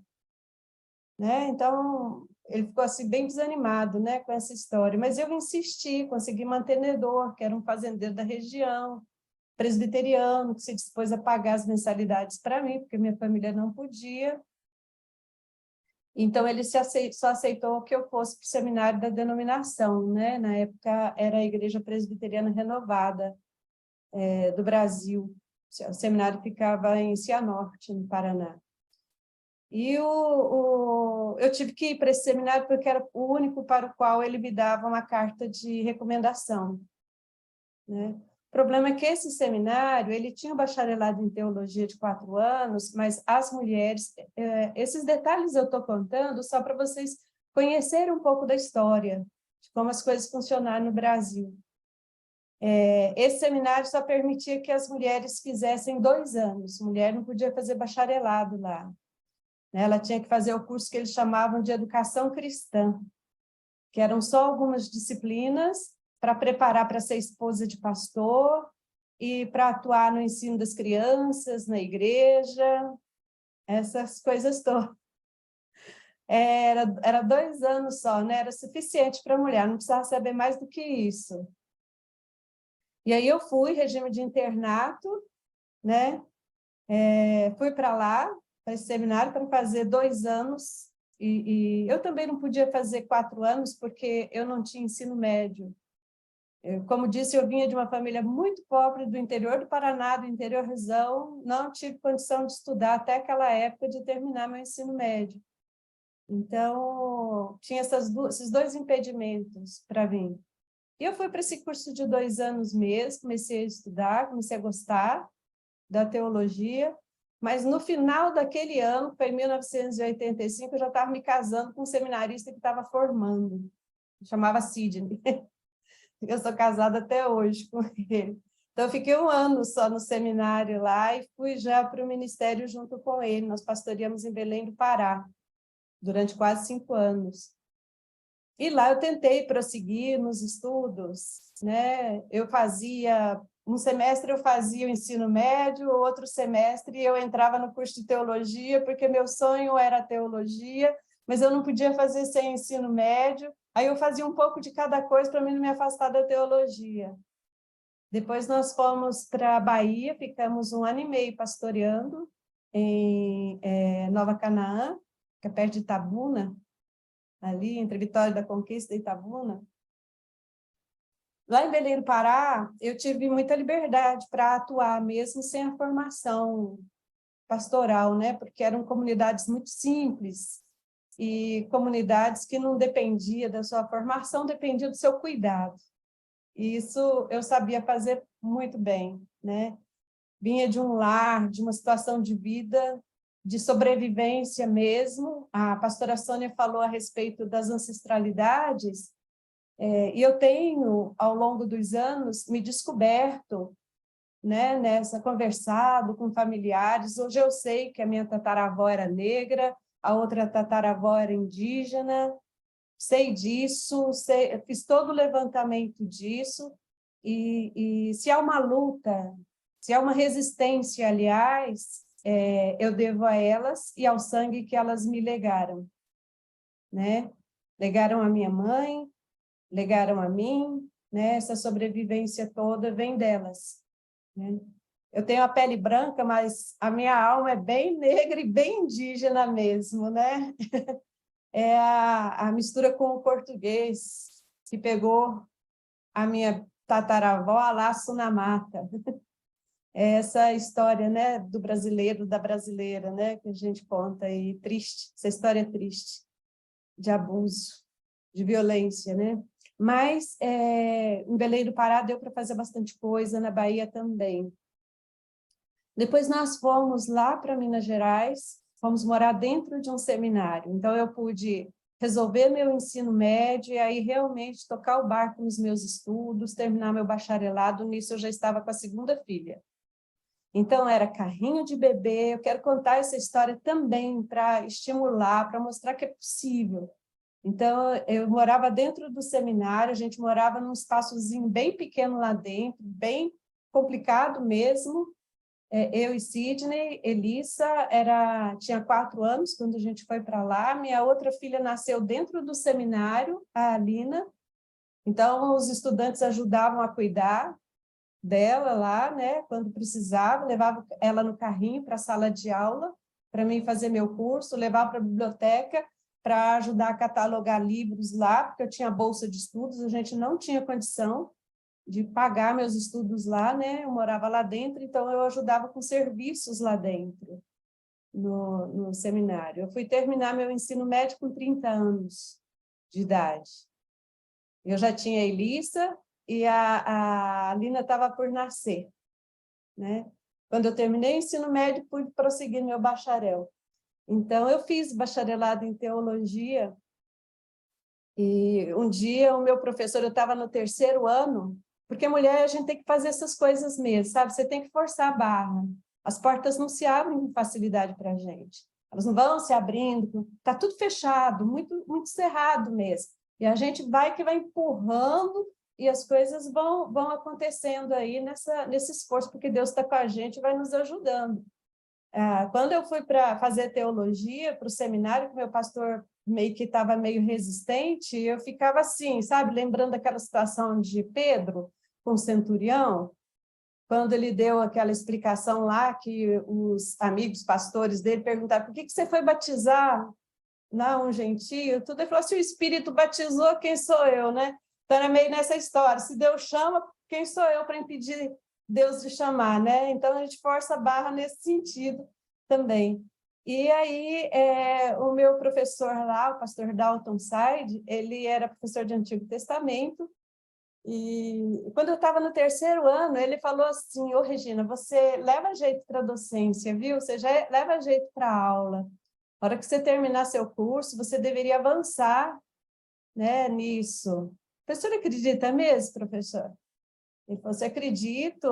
né? Então, ele ficou assim bem desanimado, né, com essa história, mas eu insisti, consegui mantenedor, que era um fazendeiro da região, presbiteriano, que se dispôs a pagar as mensalidades para mim, porque minha família não podia. Então, ele só aceitou que eu fosse para o seminário da denominação, né? Na época, era a Igreja Presbiteriana Renovada do Brasil. O seminário ficava em Cianorte, no Paraná. E eu tive que ir para esse seminário porque era o único para o qual ele me dava uma carta de recomendação, né? O problema é que esse seminário, ele tinha um bacharelado em teologia de 4 anos, mas as mulheres, esses detalhes eu estou contando só para vocês conhecerem um pouco da história, de como as coisas funcionaram no Brasil. Esse seminário só permitia que as mulheres fizessem 2 anos, mulher não podia fazer bacharelado lá. Ela tinha que fazer o curso que eles chamavam de educação cristã, que eram só algumas disciplinas para preparar para ser esposa de pastor e para atuar no ensino das crianças, na igreja, essas coisas todas. Era 2 anos só, né? Era suficiente para a mulher, não precisava saber mais do que isso. E aí eu fui, regime de internato, né? Fui para lá, para esse seminário, para fazer 2 anos, e eu também não podia fazer 4 anos porque eu não tinha ensino médio. Como disse, eu vinha de uma família muito pobre do interior do Paraná, do interiorzão, não tive condição de estudar até aquela época de terminar meu ensino médio. Então, tinha esses 2 impedimentos para vir. E eu fui para esse curso de 2 anos mesmo, comecei a estudar, comecei a gostar da teologia, mas no final daquele ano, foi em 1985, eu já estava me casando com um seminarista que estava formando, chamava Sidney. Eu sou casada até hoje com ele. Então, eu fiquei 1 ano só no seminário lá e fui já para o ministério junto com ele. Nós pastoreamos em Belém do Pará, durante quase 5 anos. E lá eu tentei prosseguir nos estudos, né? Um semestre eu fazia o ensino médio, outro semestre eu entrava no curso de teologia, porque meu sonho era teologia, mas eu não podia fazer sem ensino médio. Aí eu fazia um pouco de cada coisa para mim não me afastar da teologia. Depois nós fomos para a Bahia, ficamos 1 ano e meio pastoreando em Nova Canaã, que é perto de Itabuna, ali entre Vitória da Conquista e Itabuna. Lá em Belém do Pará, eu tive muita liberdade para atuar, mesmo sem a formação pastoral, né? Porque eram comunidades muito simples, e comunidades que não dependia da sua formação, dependia do seu cuidado. E isso eu sabia fazer muito bem, né? Vinha de um lar, de uma situação de vida, de sobrevivência mesmo. A pastora Sônia falou a respeito das ancestralidades, e eu tenho, ao longo dos anos, me descoberto, né, conversado com familiares. Hoje eu sei que a minha tataravó era negra, a outra tataravó era indígena, sei disso, fiz todo o levantamento disso, e se há uma luta, se há uma resistência, aliás, eu devo a elas e ao sangue que elas me legaram, né? Legaram a minha mãe, legaram a mim, né? Essa sobrevivência toda vem delas, né? Eu tenho a pele branca, mas a minha alma é bem negra e bem indígena mesmo, né? É a mistura com o português, que pegou a minha tataravó a laço na mata. É essa história, né, do brasileiro, da brasileira, né, que a gente conta aí, triste, essa história triste, de abuso, de violência, né? Mas em Belém do Pará deu para fazer bastante coisa, na Bahia também. Depois nós fomos lá para Minas Gerais, fomos morar dentro de um seminário. Então, eu pude resolver meu ensino médio e aí realmente tocar o barco nos meus estudos, terminar meu bacharelado. Nisso, eu já estava com a 2ª filha. Então, era carrinho de bebê. Eu quero contar essa história também para estimular, para mostrar que é possível. Então, eu morava dentro do seminário, a gente morava num espaçozinho bem pequeno lá dentro, bem complicado mesmo. Eu e Sidney, Elissa, tinha 4 anos quando a gente foi para lá. Minha outra filha nasceu dentro do seminário, a Alina. Então, os estudantes ajudavam a cuidar dela lá, né, quando precisava, levava ela no carrinho para a sala de aula, para mim fazer meu curso, levava para a biblioteca para ajudar a catalogar livros lá, porque eu tinha bolsa de estudos, a gente não tinha condição de pagar meus estudos lá, né? Eu morava lá dentro, então eu ajudava com serviços lá dentro, no seminário. Eu fui terminar meu ensino médio com 30 anos de idade. Eu já tinha a Elissa e a Alina estava por nascer, né? Quando eu terminei o ensino médio, pude prosseguir meu bacharel. Então, eu fiz bacharelado em teologia, e um dia o meu professor, eu estava no 3º ano, porque mulher, a gente tem que fazer essas coisas mesmo, sabe? Você tem que forçar a barra. As portas não se abrem com facilidade para a gente. Elas não vão se abrindo, está tudo fechado, muito, muito cerrado mesmo. E a gente vai empurrando e as coisas vão acontecendo aí nesse esforço, porque Deus está com a gente e vai nos ajudando. Quando eu fui para fazer teologia, para o seminário, que meu pastor meio que estava meio resistente, eu ficava assim, sabe? Lembrando aquela situação de Pedro com o centurião, quando ele deu aquela explicação lá, que os amigos pastores dele perguntaram: por que você foi batizar? não, um gentio, tudo. Ele falou, se o Espírito batizou, quem sou eu, né? Então, era meio nessa história. Se Deus chama, quem sou eu para impedir Deus de chamar, né? Então, a gente força a barra nesse sentido também. E aí, o meu professor lá, o pastor Dalton Side, ele era professor de Antigo Testamento, e quando eu estava no 3º ano, ele falou assim, ô Regina, você leva jeito para a docência, viu? Você já leva jeito para a aula. Na hora que você terminar seu curso, você deveria avançar, né, nisso. A professora acredita mesmo, professor? Ele falou, você acredita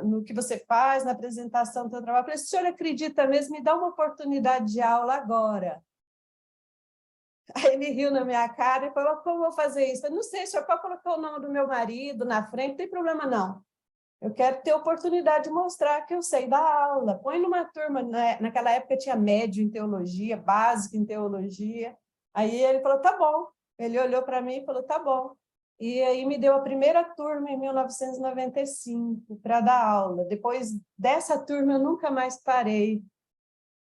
no que você faz, na apresentação do seu trabalho? Eu falei, se o senhor acredita mesmo, me dá uma oportunidade de aula agora. Aí ele riu na minha cara e falou, como eu vou fazer isso? Eu falei, não sei, o senhor pode colocar o nome do meu marido na frente, não tem problema não. Eu quero ter oportunidade de mostrar que eu sei dar aula. Põe numa turma, né? Naquela época tinha médio em teologia, básico em teologia. Aí ele falou, tá bom. Ele olhou para mim e falou, tá bom. E aí me deu a primeira turma em 1995 para dar aula. Depois dessa turma eu nunca mais parei,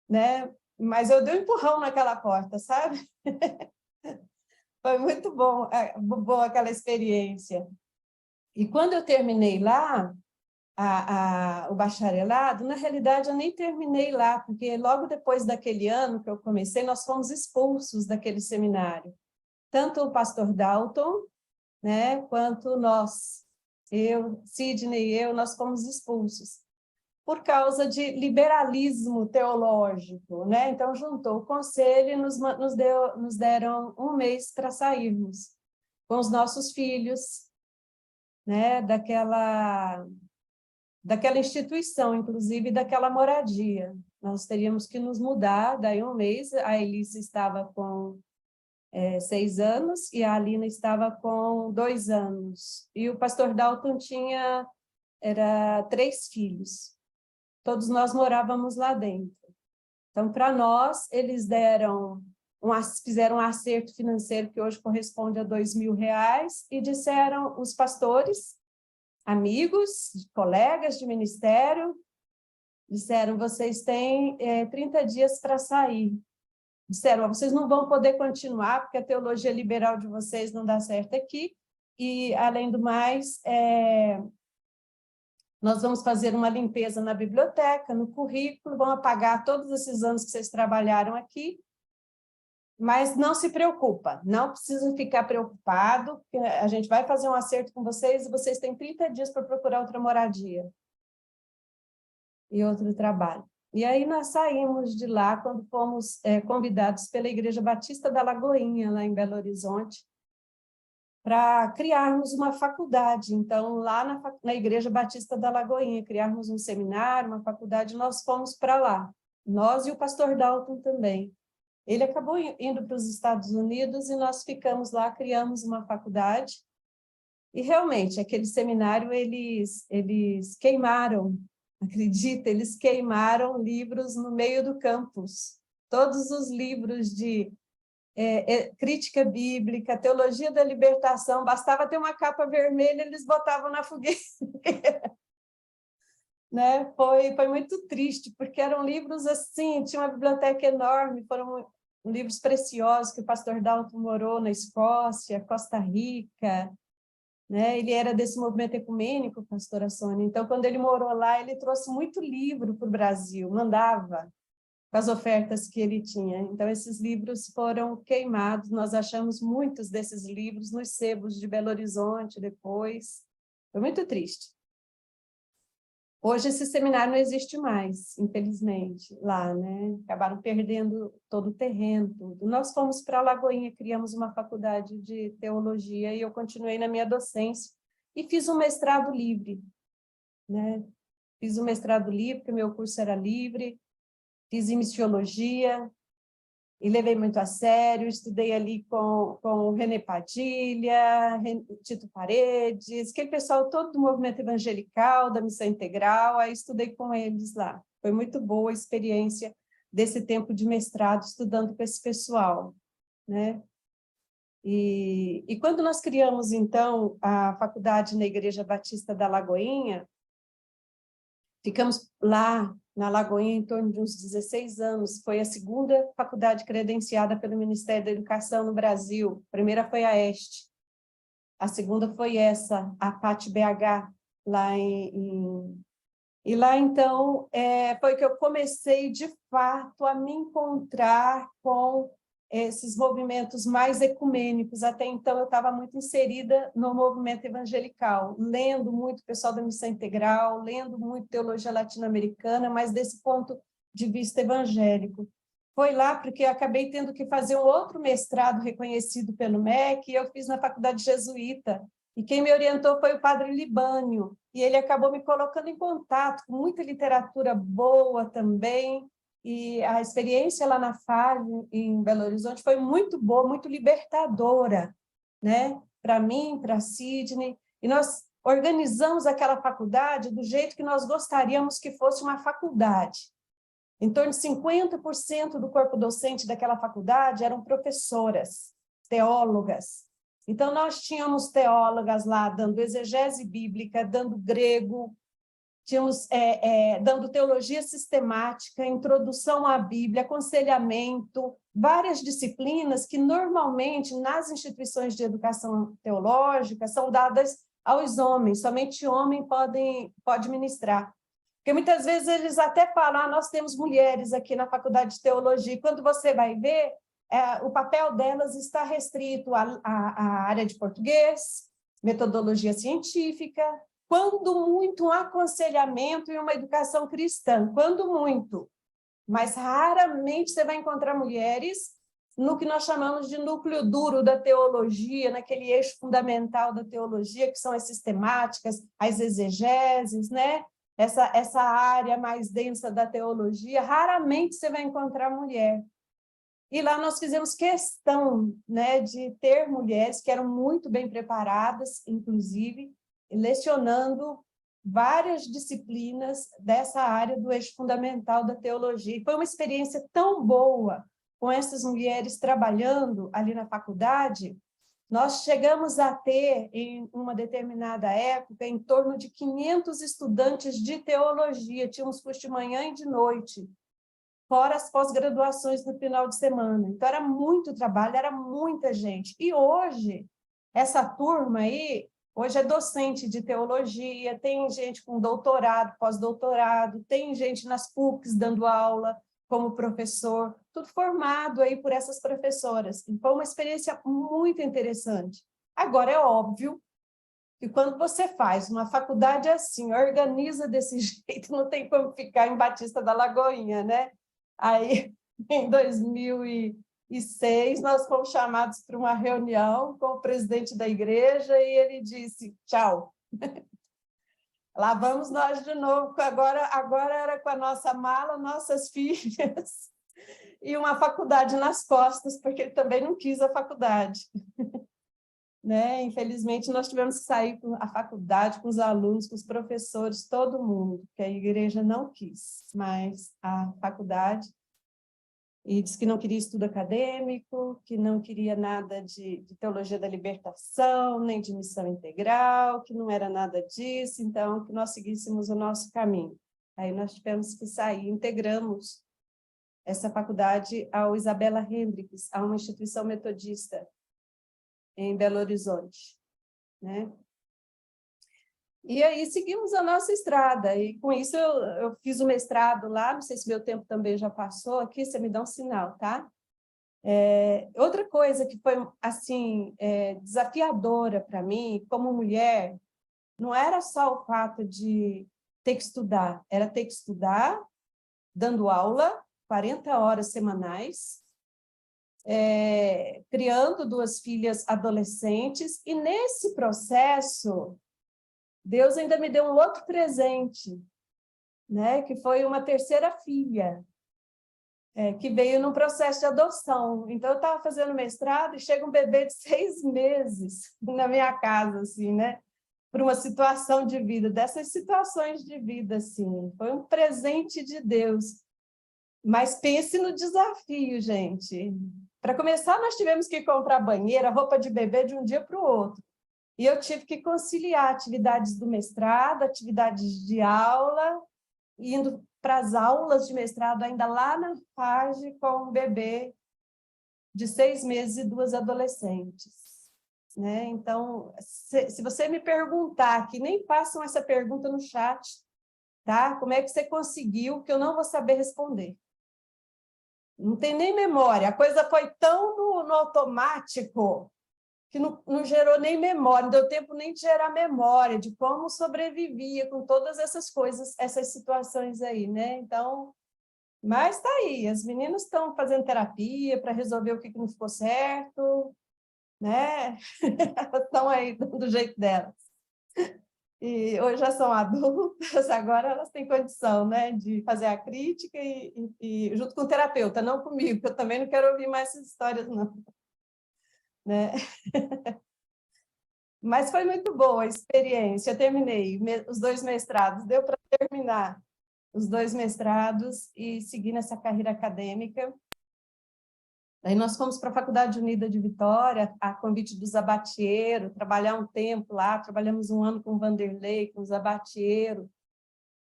né? Mas eu dei um empurrão naquela porta, sabe? Foi muito bom, boa aquela experiência. E quando eu terminei lá, o bacharelado, na realidade eu nem terminei lá, porque logo depois daquele ano que eu comecei, nós fomos expulsos daquele seminário. Tanto o pastor Dalton, né, quanto nós, eu, Sidney e eu, nós fomos expulsos por causa de liberalismo teológico, né? Então juntou o conselho e nos deram um mês para sairmos com os nossos filhos, né, daquela instituição, inclusive daquela moradia. Nós teríamos que nos mudar, daí um mês, a Elisa estava com 6 anos e a Alina estava com 2 anos. E o pastor Dalton era 3 filhos. Todos nós morávamos lá dentro. Então, para nós, eles fizeram um acerto financeiro que hoje corresponde a R$2.000 e disseram, os pastores, amigos, colegas de ministério, disseram, vocês têm 30 dias para sair. Disseram, vocês não vão poder continuar, porque a teologia liberal de vocês não dá certo aqui, e, além do mais, nós vamos fazer uma limpeza na biblioteca, no currículo, vão apagar todos esses anos que vocês trabalharam aqui, mas não se preocupa, não precisa ficar preocupado, porque a gente vai fazer um acerto com vocês e vocês têm 30 dias para procurar outra moradia e outro trabalho. E aí nós saímos de lá quando fomos convidados pela Igreja Batista da Lagoinha, lá em Belo Horizonte, para criarmos uma faculdade. Então, lá na Igreja Batista da Lagoinha, criarmos um seminário, uma faculdade, nós fomos para lá. Nós e o pastor Dalton também. Ele acabou indo para os Estados Unidos e nós ficamos lá, criamos uma faculdade. E, realmente, aquele seminário, eles queimaram, acredita, eles queimaram livros no meio do campus. Todos os livros de crítica bíblica, teologia da libertação, bastava ter uma capa vermelha, eles botavam na fogueira. Né? Foi muito triste, porque eram livros assim, tinha uma biblioteca enorme, foram livros preciosos que o pastor Dalton morou na Escócia, Costa Rica, né? Ele era desse movimento ecumênico, pastora Sônia, então quando ele morou lá, ele trouxe muito livro para o Brasil, mandava com as ofertas que ele tinha. Então, esses livros foram queimados, nós achamos muitos desses livros nos sebos de Belo Horizonte depois. Foi muito triste. Hoje, esse seminário não existe mais, infelizmente, lá, né? Acabaram perdendo todo o terreno, tudo. Nós fomos para a Lagoinha, criamos uma faculdade de teologia e eu continuei na minha docência e fiz um mestrado livre, né? Fiz um mestrado livre, porque meu curso era livre, fiz em missiologia e levei muito a sério, estudei ali com o René Padilha, Tito Paredes, aquele pessoal todo do movimento evangelical, da missão integral, aí estudei com eles lá. Foi muito boa a experiência desse tempo de mestrado, estudando com esse pessoal, né? E quando nós criamos, então, a faculdade na Igreja Batista da Lagoinha, ficamos lá na Lagoinha, em torno de uns 16 anos. Foi a segunda faculdade credenciada pelo Ministério da Educação no Brasil. A primeira foi a Este. A segunda foi essa, a PAT-BH, lá E lá, então, foi que eu comecei, de fato, a me encontrar com esses movimentos mais ecumênicos. Até então, eu estava muito inserida no movimento evangelical, lendo muito o pessoal da Missão Integral, lendo muito teologia latino-americana, mas desse ponto de vista evangélico. Foi lá porque eu acabei tendo que fazer um outro mestrado reconhecido pelo MEC, e eu fiz na Faculdade Jesuíta. E quem me orientou foi o padre Libânio, e ele acabou me colocando em contato com muita literatura boa também, e a experiência lá na FAV, em Belo Horizonte, foi muito boa, muito libertadora, né? Para mim, para a Sidney, e nós organizamos aquela faculdade do jeito que nós gostaríamos que fosse uma faculdade. Em torno de 50% do corpo docente daquela faculdade eram professoras, teólogas. Então, nós tínhamos teólogas lá dando exegese bíblica, dando grego, tínhamos dando teologia sistemática, introdução à Bíblia, aconselhamento, várias disciplinas que normalmente nas instituições de educação teológica são dadas aos homens, somente homem pode ministrar. Porque muitas vezes eles até falam, nós temos mulheres aqui na Faculdade de Teologia, e quando você vai ver, o papel delas está restrito à área de português, metodologia científica, quando muito um aconselhamento e uma educação cristã, quando muito. Mas raramente você vai encontrar mulheres no que nós chamamos de núcleo duro da teologia, naquele eixo fundamental da teologia, que são as sistemáticas, as exegeses, né? Essa área mais densa da teologia, raramente você vai encontrar mulher. E lá nós fizemos questão, né, de ter mulheres que eram muito bem preparadas, inclusive, lecionando várias disciplinas dessa área do eixo fundamental da teologia. E foi uma experiência tão boa com essas mulheres trabalhando ali na faculdade. Nós chegamos a ter, em uma determinada época, em torno de 500 estudantes de teologia. Tínhamos curso de manhã e de noite, fora as pós-graduações no final de semana. Então, era muito trabalho, era muita gente. E hoje, essa turma aí, hoje é docente de teologia, tem gente com doutorado, pós-doutorado, tem gente nas PUCs dando aula como professor, tudo formado aí por essas professoras. E foi uma experiência muito interessante. Agora, é óbvio que quando você faz uma faculdade assim, organiza desse jeito, não tem como ficar em Batista da Lagoinha, né? Aí, em 2006, nós fomos chamados para uma reunião com o presidente da igreja e ele disse, tchau. Lá vamos nós de novo, agora era com a nossa mala, nossas filhas, e uma faculdade nas costas, porque ele também não quis a faculdade. Né? Infelizmente, nós tivemos que sair com a faculdade, com os alunos, com os professores, todo mundo, porque a igreja não quis, mas a faculdade, e disse que não queria estudo acadêmico, que não queria nada de teologia da libertação, nem de missão integral, que não era nada disso, então, que nós seguíssemos o nosso caminho. Aí nós tivemos que sair, integramos essa faculdade ao Isabella Hendricks, a uma instituição metodista, em Belo Horizonte, né? E aí seguimos a nossa estrada, e com isso eu fiz o mestrado lá, não sei se meu tempo também já passou aqui, você me dá um sinal, tá? Outra coisa que foi, assim, desafiadora para mim, como mulher, não era só o fato de ter que estudar, era ter que estudar, dando aula, 40 horas semanais, criando 2 filhas adolescentes, e nesse processo, Deus ainda me deu um outro presente, né? Que foi uma terceira filha, que veio num processo de adoção. Então, eu estava fazendo mestrado e chega um bebê de 6 meses na minha casa, assim, né? Por uma situação de vida, dessas situações de vida, assim. Foi um presente de Deus. Mas pense no desafio, gente. Para começar, nós tivemos que comprar banheira, roupa de bebê de um dia para o outro. E eu tive que conciliar atividades do mestrado, atividades de aula, indo para as aulas de mestrado ainda lá na FAGE com um bebê de 6 meses e 2 adolescentes. Né? Então, se você me perguntar, que nem façam essa pergunta no chat, tá? Como é que você conseguiu, que eu não vou saber responder. Não tem nem memória, a coisa foi tão no automático que não gerou nem memória, não deu tempo nem de gerar memória de como sobrevivia com todas essas coisas, essas situações aí, né? Então, mas está aí, as meninas estão fazendo terapia para resolver o que não ficou certo, né? Elas estão aí do jeito delas. E hoje já são adultas, agora elas têm condição, né, de fazer a crítica e junto com o terapeuta, não comigo, porque eu também não quero ouvir mais essas histórias, não. Né? Mas foi muito boa a experiência, eu terminei os 2 mestrados, deu para terminar os 2 mestrados e seguir nessa carreira acadêmica. Aí nós fomos para a Faculdade Unida de Vitória, a convite do Zabatiero, trabalhar um tempo lá, trabalhamos um ano com o Vanderlei, com o Zabatiero.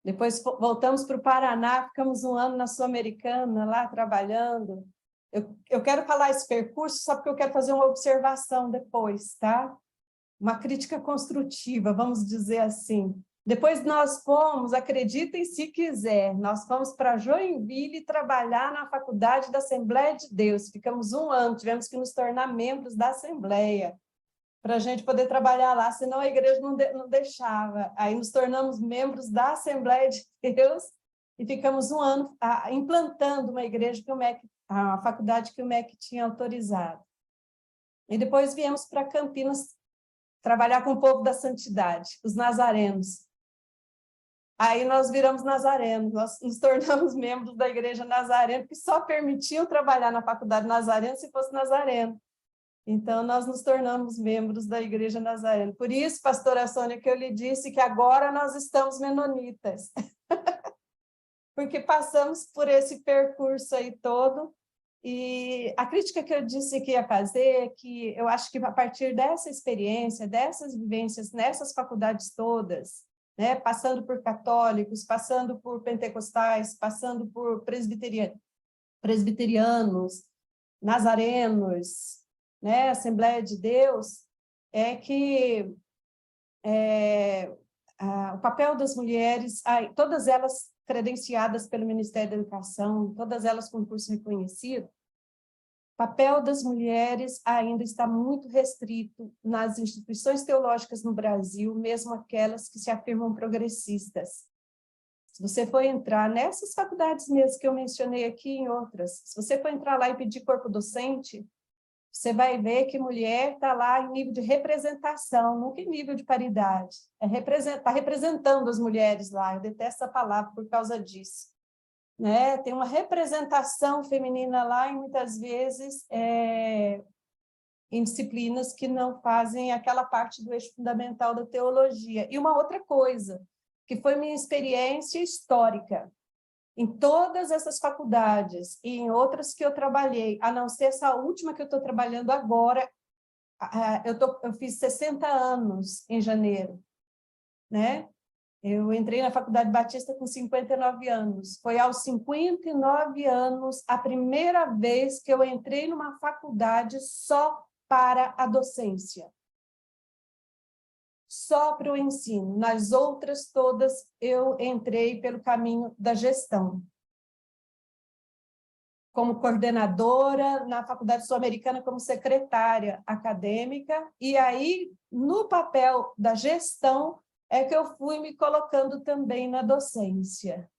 Depois voltamos para o Paraná, ficamos um ano na Sul-Americana, lá trabalhando. Eu quero falar esse percurso só porque eu quero fazer uma observação depois, tá? Uma crítica construtiva, vamos dizer assim. Depois nós fomos, acreditem se quiser, nós fomos para Joinville trabalhar na Faculdade da Assembleia de Deus. Ficamos um ano, tivemos que nos tornar membros da Assembleia para a gente poder trabalhar lá, senão a igreja não deixava. Aí nos tornamos membros da Assembleia de Deus e ficamos um ano implantando uma igreja que o MEC, a faculdade que o MEC tinha autorizado. E depois viemos para Campinas trabalhar com o povo da santidade, os nazarenos. Aí nós viramos nazarenos, nós nos tornamos membros da igreja nazarena, que só permitiam trabalhar na faculdade nazarena se fosse nazareno. Então, nós nos tornamos membros da igreja nazarena. Por isso, pastora Sônia, que eu lhe disse que agora nós estamos menonitas. Porque passamos por esse percurso aí todo. E a crítica que eu disse que ia fazer é que eu acho que a partir dessa experiência, dessas vivências nessas faculdades todas, né, passando por católicos, passando por pentecostais, passando por presbiterianos, nazarenos, né, Assembleia de Deus, é que o papel das mulheres, todas elas credenciadas pelo Ministério da Educação, todas elas com curso reconhecido, o papel das mulheres ainda está muito restrito nas instituições teológicas no Brasil, mesmo aquelas que se afirmam progressistas. Se você for entrar nessas faculdades mesmo que eu mencionei aqui e em outras, se você for entrar lá e pedir corpo docente, você vai ver que mulher está lá em nível de representação, nunca em nível de paridade. Está representando as mulheres lá, eu detesto essa palavra por causa disso. Né? Tem uma representação feminina lá e muitas vezes em disciplinas que não fazem aquela parte do eixo fundamental da teologia. E uma outra coisa, que foi minha experiência histórica. Em todas essas faculdades e em outras que eu trabalhei, a não ser essa última que eu estou trabalhando agora, eu fiz 60 anos em janeiro, né? Eu entrei na Faculdade Batista com 59 anos. Foi aos 59 anos a primeira vez que eu entrei numa faculdade só para a docência. Só para o ensino. Nas outras todas, eu entrei pelo caminho da gestão. Como coordenadora, na Faculdade Sul-Americana, como secretária acadêmica, e aí, no papel da gestão, é que eu fui me colocando também na docência.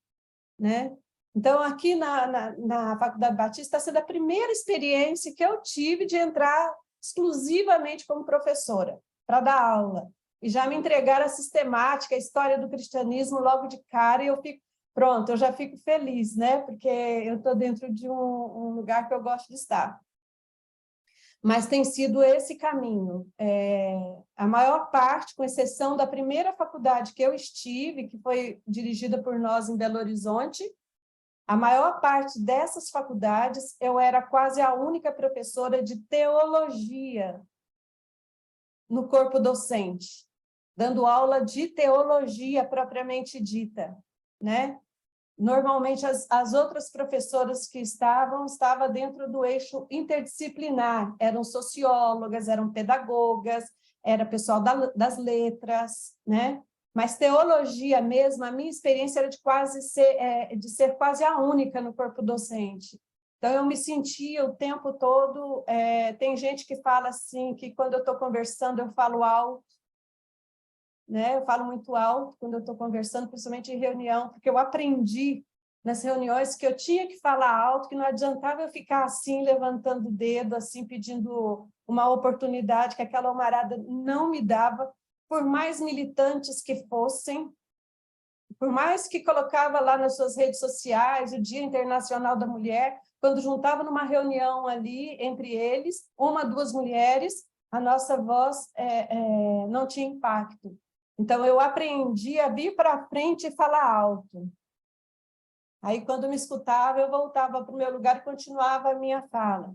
Né? Então, aqui na Faculdade Batista, está sendo a primeira experiência que eu tive de entrar exclusivamente como professora, para dar aula. E já me entregaram a sistemática, a história do cristianismo logo de cara, e eu fico, pronto, eu já fico feliz, né? Porque eu estou dentro de um lugar que eu gosto de estar. Mas tem sido esse caminho. A maior parte, com exceção da primeira faculdade que eu estive, que foi dirigida por nós em Belo Horizonte, a maior parte dessas faculdades, eu era quase a única professora de teologia no corpo docente, dando aula de teologia propriamente dita, né? Normalmente, as outras professoras que estavam dentro do eixo interdisciplinar, eram sociólogas, eram pedagogas, era pessoal das letras, né? Mas teologia mesmo, a minha experiência era de ser quase a única no corpo docente. Então, eu me sentia o tempo todo... tem gente que fala assim, que quando eu estou conversando, eu falo alto, né? Eu falo muito alto quando eu estou conversando, principalmente em reunião, porque eu aprendi nas reuniões que eu tinha que falar alto, que não adiantava eu ficar assim, levantando o dedo, assim, pedindo uma oportunidade que aquela almarada não me dava, por mais militantes que fossem, por mais que colocava lá nas suas redes sociais o Dia Internacional da Mulher, quando juntava numa reunião ali entre eles, uma, duas mulheres, a nossa voz não tinha impacto. Então, eu aprendi a vir para frente e falar alto. Aí, quando me escutava, eu voltava para o meu lugar e continuava a minha fala.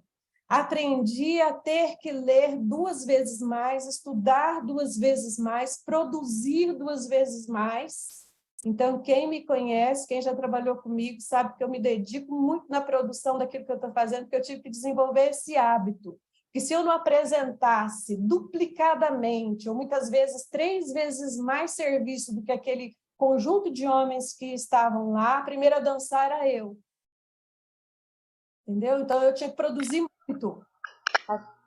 Aprendi a ter que ler 2 vezes mais, estudar 2 vezes mais, produzir 2 vezes mais. Então, quem me conhece, quem já trabalhou comigo, sabe que eu me dedico muito na produção daquilo que eu estou fazendo, porque eu tive que desenvolver esse hábito. Que se eu não apresentasse duplicadamente, ou muitas vezes 3 vezes mais serviço do que aquele conjunto de homens que estavam lá, a primeira a dançar era eu. Entendeu? Então, eu tinha que produzir muito.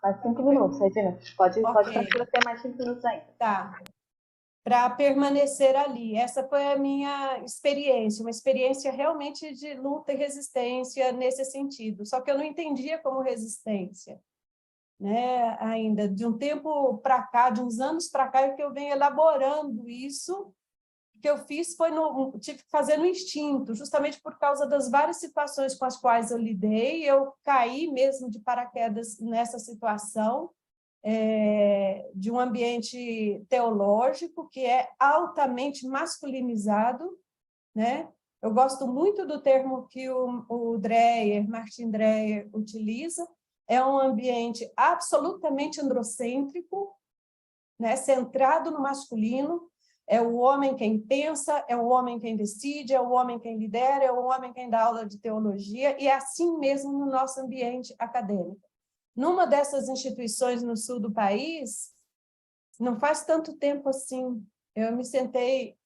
Mais 5 minutos, Regina. Pode continuar, ter mais 5 minutos ainda. Tá. Para permanecer ali. Essa foi a minha experiência, uma experiência realmente de luta e resistência nesse sentido. Só que eu não entendia como resistência. Né? Ainda de um tempo para cá, de uns anos para cá, é que eu venho elaborando isso. O que eu fiz foi tive que fazer no instinto, justamente por causa das várias situações com as quais eu lidei. Eu caí mesmo de paraquedas nessa situação de um ambiente teológico que é altamente masculinizado, né? Eu gosto muito do termo que o Martin Dreyer utiliza. É um ambiente absolutamente androcêntrico, né? Centrado no masculino. É o homem quem pensa, é o homem quem decide, é o homem quem lidera, é o homem quem dá aula de teologia, e é assim mesmo no nosso ambiente acadêmico. Numa dessas instituições no sul do país, não faz tanto tempo assim, eu me sentei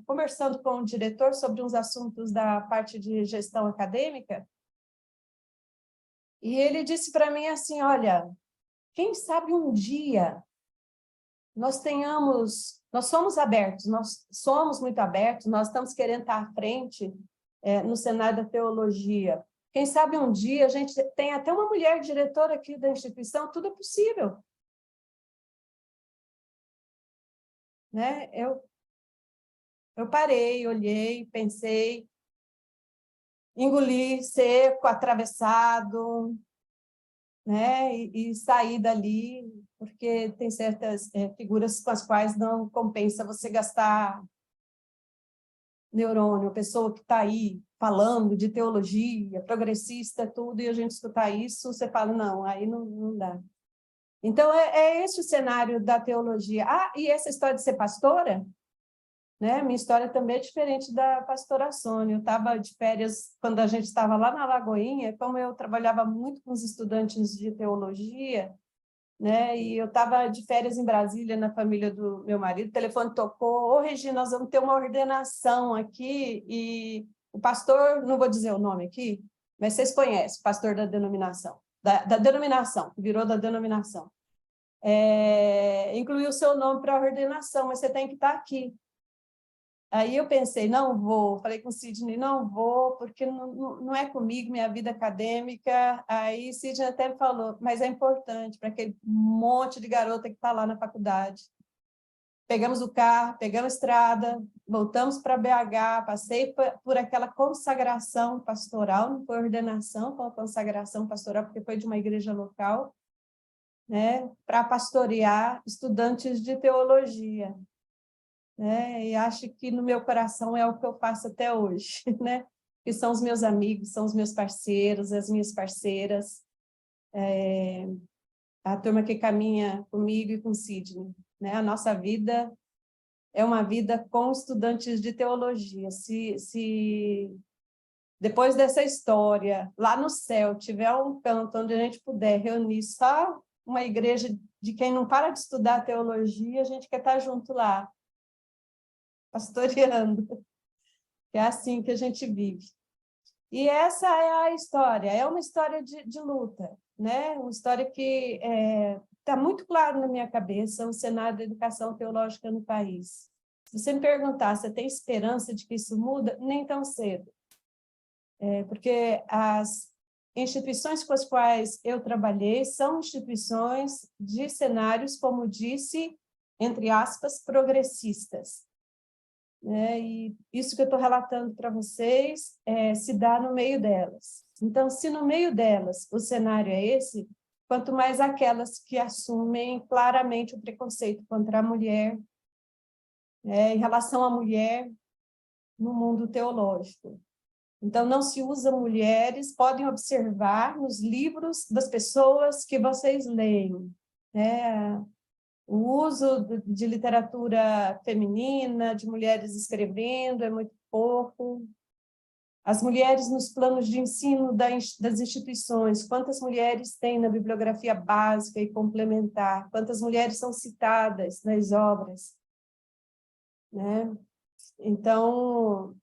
conversando com o diretor sobre uns assuntos da parte de gestão acadêmica, e ele disse para mim assim, olha, quem sabe um dia nós somos abertos, nós somos muito abertos, nós estamos querendo estar à frente no cenário da teologia. Quem sabe um dia a gente tem até uma mulher diretora aqui da instituição, tudo é possível. Né? Eu parei, olhei, pensei, engoli seco, atravessado, né? E saí dali, porque tem certas figuras com as quais não compensa você gastar neurônio, a pessoa que está aí falando de teologia, progressista, tudo, e a gente escutar isso, você fala, não, aí não dá. Então, é esse o cenário da teologia. Ah, e essa história de ser pastora, né? Minha história também é diferente da pastora Sônia. Eu estava de férias, quando a gente estava lá na Lagoinha, como eu trabalhava muito com os estudantes de teologia, né? E eu estava de férias em Brasília, na família do meu marido, o telefone tocou, ô Regina, nós vamos ter uma ordenação aqui, e o pastor, não vou dizer o nome aqui, mas vocês conhecem, o pastor da denominação, da denominação, que virou da denominação. Incluiu o seu nome para a ordenação, mas você tem que estar aqui. Aí eu pensei, não vou, falei com o Sidney, não vou, porque não é comigo, minha vida acadêmica. Aí Sidney até me falou, mas é importante para aquele monte de garota que está lá na faculdade. Pegamos o carro, pegamos a estrada, voltamos para BH, passei por aquela consagração pastoral, não foi ordenação, foi uma consagração pastoral, porque foi de uma igreja local, né, para pastorear estudantes de teologia. E acho que no meu coração é o que eu faço até hoje, né? Que são os meus amigos, são os meus parceiros, as minhas parceiras, a turma que caminha comigo e com o Sidney, né? A nossa vida é uma vida com estudantes de teologia. Se depois dessa história, lá no céu, tiver um canto onde a gente puder reunir só uma igreja de quem não para de estudar teologia, a gente quer estar junto lá, pastoreando. É assim que a gente vive. E essa é a história, é uma história de luta, né? Uma história que está muito claro na minha cabeça, o cenário da educação teológica no país. Se você me perguntar se tem esperança de que isso muda, nem tão cedo. Porque as instituições com as quais eu trabalhei são instituições de cenários, como disse, entre aspas, progressistas. E isso que eu estou relatando para vocês se dá no meio delas. Então, se no meio delas o cenário é esse, quanto mais aquelas que assumem claramente o preconceito contra a mulher, em relação à mulher no mundo teológico. Então, não se usa mulheres, podem observar nos livros das pessoas que vocês leem, né? O uso de literatura feminina, de mulheres escrevendo, é muito pouco. As mulheres nos planos de ensino das instituições, quantas mulheres tem na bibliografia básica e complementar, quantas mulheres são citadas nas obras, né? Então,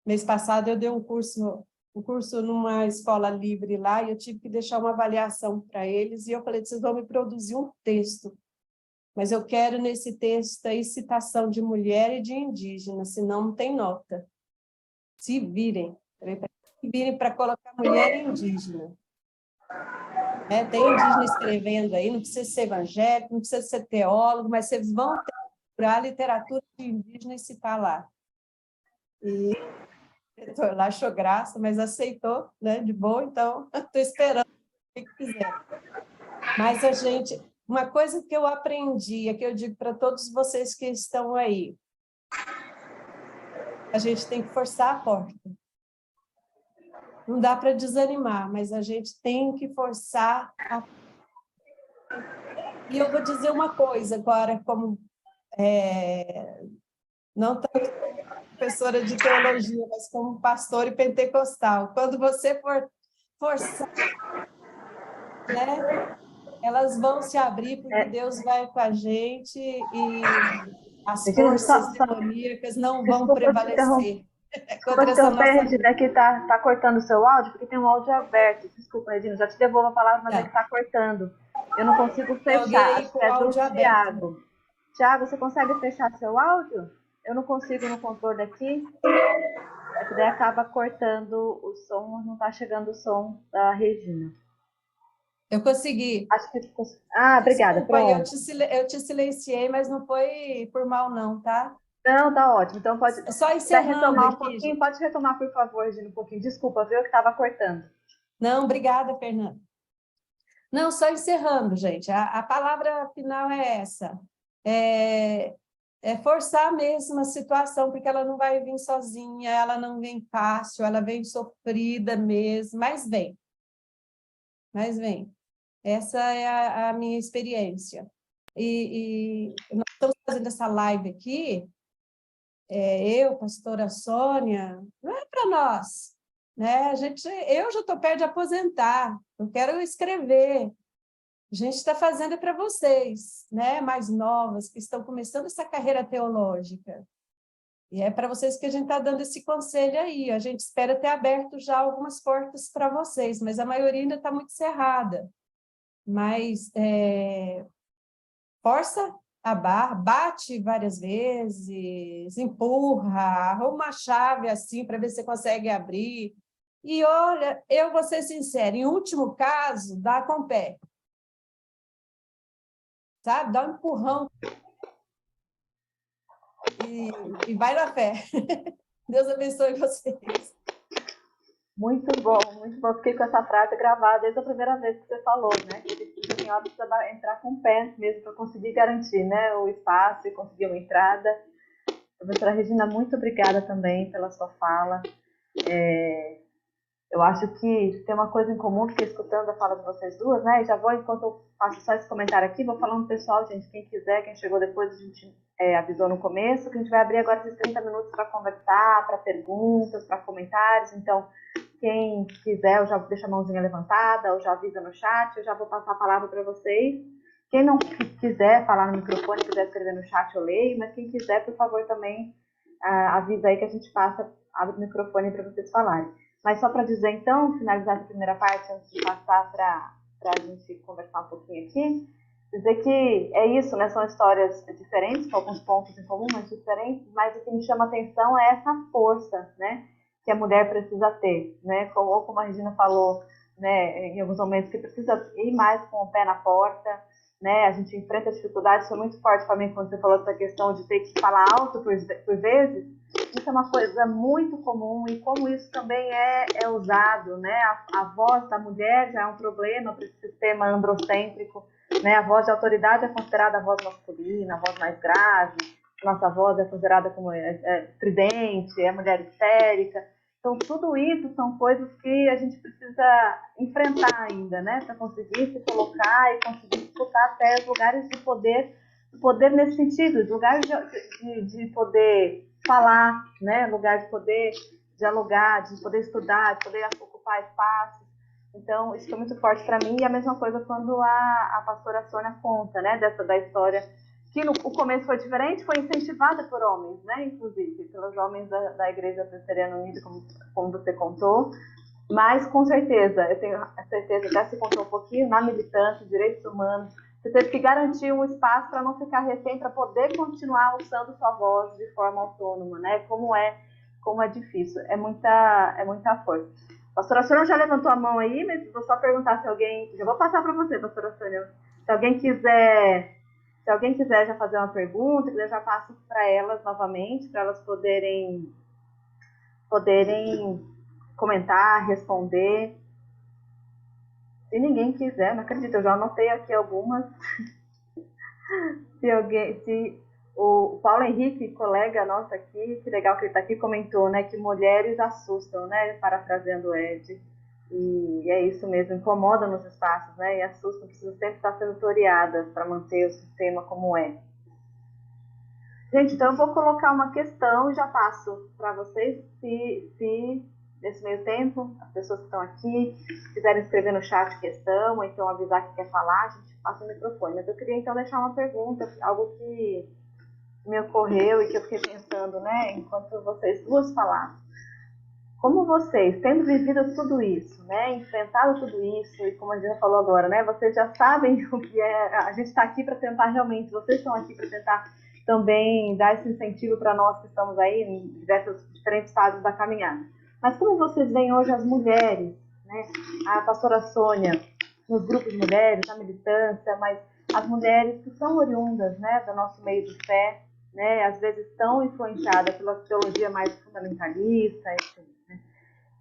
mês passado eu dei um curso numa escola livre lá, e eu tive que deixar uma avaliação para eles, e eu falei, vocês vão me produzir um texto, mas eu quero nesse texto aí citação de mulher e de indígena, senão não tem nota. Se virem para colocar mulher e indígena. Tem indígena escrevendo aí, não precisa ser evangélico, não precisa ser teólogo, mas vocês vão ter que procurar literatura de indígena e citar lá. E o diretor lá achou graça, mas aceitou, né, de boa, então estou esperando o que quiser. Mas uma coisa que eu aprendi, é que eu digo para todos vocês que estão aí, a gente tem que forçar a porta. Não dá para desanimar, mas a gente tem que forçar a porta. E eu vou dizer uma coisa agora, como não tanto professora de teologia, mas como pastor e pentecostal. Quando você for forçar, né, elas vão se abrir, porque Deus vai com a gente e as forças demoníacas não vão prevalecer. Desculpa te interromper, Regina, é que tá cortando o seu áudio, porque tem um áudio aberto. Desculpa, Regina, já te devolvo a palavra, mas é que tá cortando. Eu não consigo fechar, acho que é do Tiago. Tiago, você consegue fechar seu áudio? Eu não consigo no controle aqui. É que daí acaba cortando o som, não tá chegando o som da Regina. Eu consegui. Acho que obrigada. Desculpa, pronto. Eu te silenciei, mas não foi por mal não, tá? Não, tá ótimo. Então pode só encerrando retomar aqui, um pouquinho. Gente. Pode retomar, por favor, Regina, um pouquinho. Desculpa, viu, que estava cortando. Não, obrigada, Fernanda. Não, só encerrando, gente. A palavra final é essa. É forçar mesmo a situação, porque ela não vai vir sozinha, ela não vem fácil, ela vem sofrida mesmo, mas vem. Mas vem. Essa é a minha experiência. E nós estamos fazendo essa live aqui, eu, pastora Sônia, não é para nós, né? Eu já estou perto de aposentar, eu quero escrever. A gente está fazendo para vocês, né? Mais novas, que estão começando essa carreira teológica. E é para vocês que a gente está dando esse conselho aí. A gente espera ter aberto já algumas portas para vocês, mas a maioria ainda está muito cerrada. Mas força a barra, bate várias vezes, empurra, arruma uma chave assim para ver se você consegue abrir. E olha, eu vou ser sincera, em último caso, dá com o pé. Sabe? Dá um empurrão. E vai na fé. Deus abençoe vocês. Muito bom, muito bom. Fiquei com essa frase gravada desde a primeira vez que você falou, né? Que a senhora precisa entrar com o pé mesmo para conseguir garantir, né, o espaço e conseguir uma entrada. Professora Regina, muito obrigada também pela sua fala. Eu acho que tem uma coisa em comum, fiquei escutando a fala de vocês duas, né? E já vou, enquanto eu faço só esse comentário aqui, vou falando pro pessoal, gente, quem quiser, quem chegou depois, a gente avisou no começo, que a gente vai abrir agora esses 30 minutos para conversar, para perguntas, para comentários. Então, quem quiser, eu já deixo a mãozinha levantada, ou já avisa no chat, eu já vou passar a palavra para vocês. Quem não quiser falar no microfone, quiser escrever no chat, eu leio, mas quem quiser, por favor, também avisa aí que a gente abre o microfone para vocês falarem. Mas só para dizer, então, finalizar essa primeira parte, antes de passar para a gente conversar um pouquinho aqui, dizer que é isso, né? São histórias diferentes, com alguns pontos em comum, mas diferentes, mas o que me chama a atenção é essa força, né? Que a mulher precisa ter, né? Como a Regina falou, né? Em alguns momentos, que precisa ir mais com o pé na porta, né? A gente enfrenta dificuldades, foi muito forte para mim quando você falou dessa questão de ter que falar alto por vezes. Isso é uma coisa muito comum e como isso também é usado, né? A voz da mulher já é um problema para esse sistema androcêntrico, né? A voz de autoridade é considerada a voz masculina, a voz mais grave. Nossa voz é considerada como estridente, é mulher histérica. Então, tudo isso são coisas que a gente precisa enfrentar ainda, né? Para conseguir se colocar e conseguir disputar até os lugares de poder nesse sentido, lugares de poder falar, né? Lugar de poder dialogar, de poder estudar, de poder ocupar espaços. Então, isso foi muito forte para mim. E a mesma coisa quando a pastora Sônia conta, né? Da história que no começo foi diferente, foi incentivada por homens, né? Inclusive, pelos homens da Igreja Presbiteriana Unida, como você contou. Mas, com certeza, eu tenho a certeza, até se contou um pouquinho, na militância, direitos humanos, você teve que garantir um espaço para não ficar refém, para poder continuar usando sua voz de forma autônoma, né? Como é difícil, é muita força. Pastora Sônia já levantou a mão aí, mas vou só perguntar se alguém... Já vou passar para você, pastora Sônia. Se alguém quiser já fazer uma pergunta, eu já passo para elas novamente, para elas poderem comentar, responder. Se ninguém quiser, não acredito, eu já anotei aqui algumas. Se o Paulo Henrique, colega nosso aqui, que legal que ele está aqui, comentou, né, que mulheres assustam, né, parafraseando o Ed. E é isso mesmo, incomodam nos espaços, né, e assustam, precisam sempre estar sendo toreadas para manter o sistema como é. Gente, então eu vou colocar uma questão e já passo para vocês, se nesse meio tempo, as pessoas que estão aqui quiserem escrever no chat questão, ou então avisar que quer falar, a gente passa o microfone. Mas eu queria então deixar uma pergunta, algo que me ocorreu e que eu fiquei pensando, né, enquanto vocês duas falavam. Como vocês, tendo vivido tudo isso, né, enfrentado tudo isso, e como a gente falou agora, né, vocês já sabem o que é, a gente está aqui para tentar realmente, vocês estão aqui para tentar também dar esse incentivo para nós que estamos aí em diferentes fases da caminhada. Mas como vocês veem hoje as mulheres, né, a pastora Sônia, nos grupos de mulheres, na militância, mas as mulheres que são oriundas, né, do nosso meio de fé, né, às vezes tão influenciadas pela teologia mais fundamentalista, enfim, né?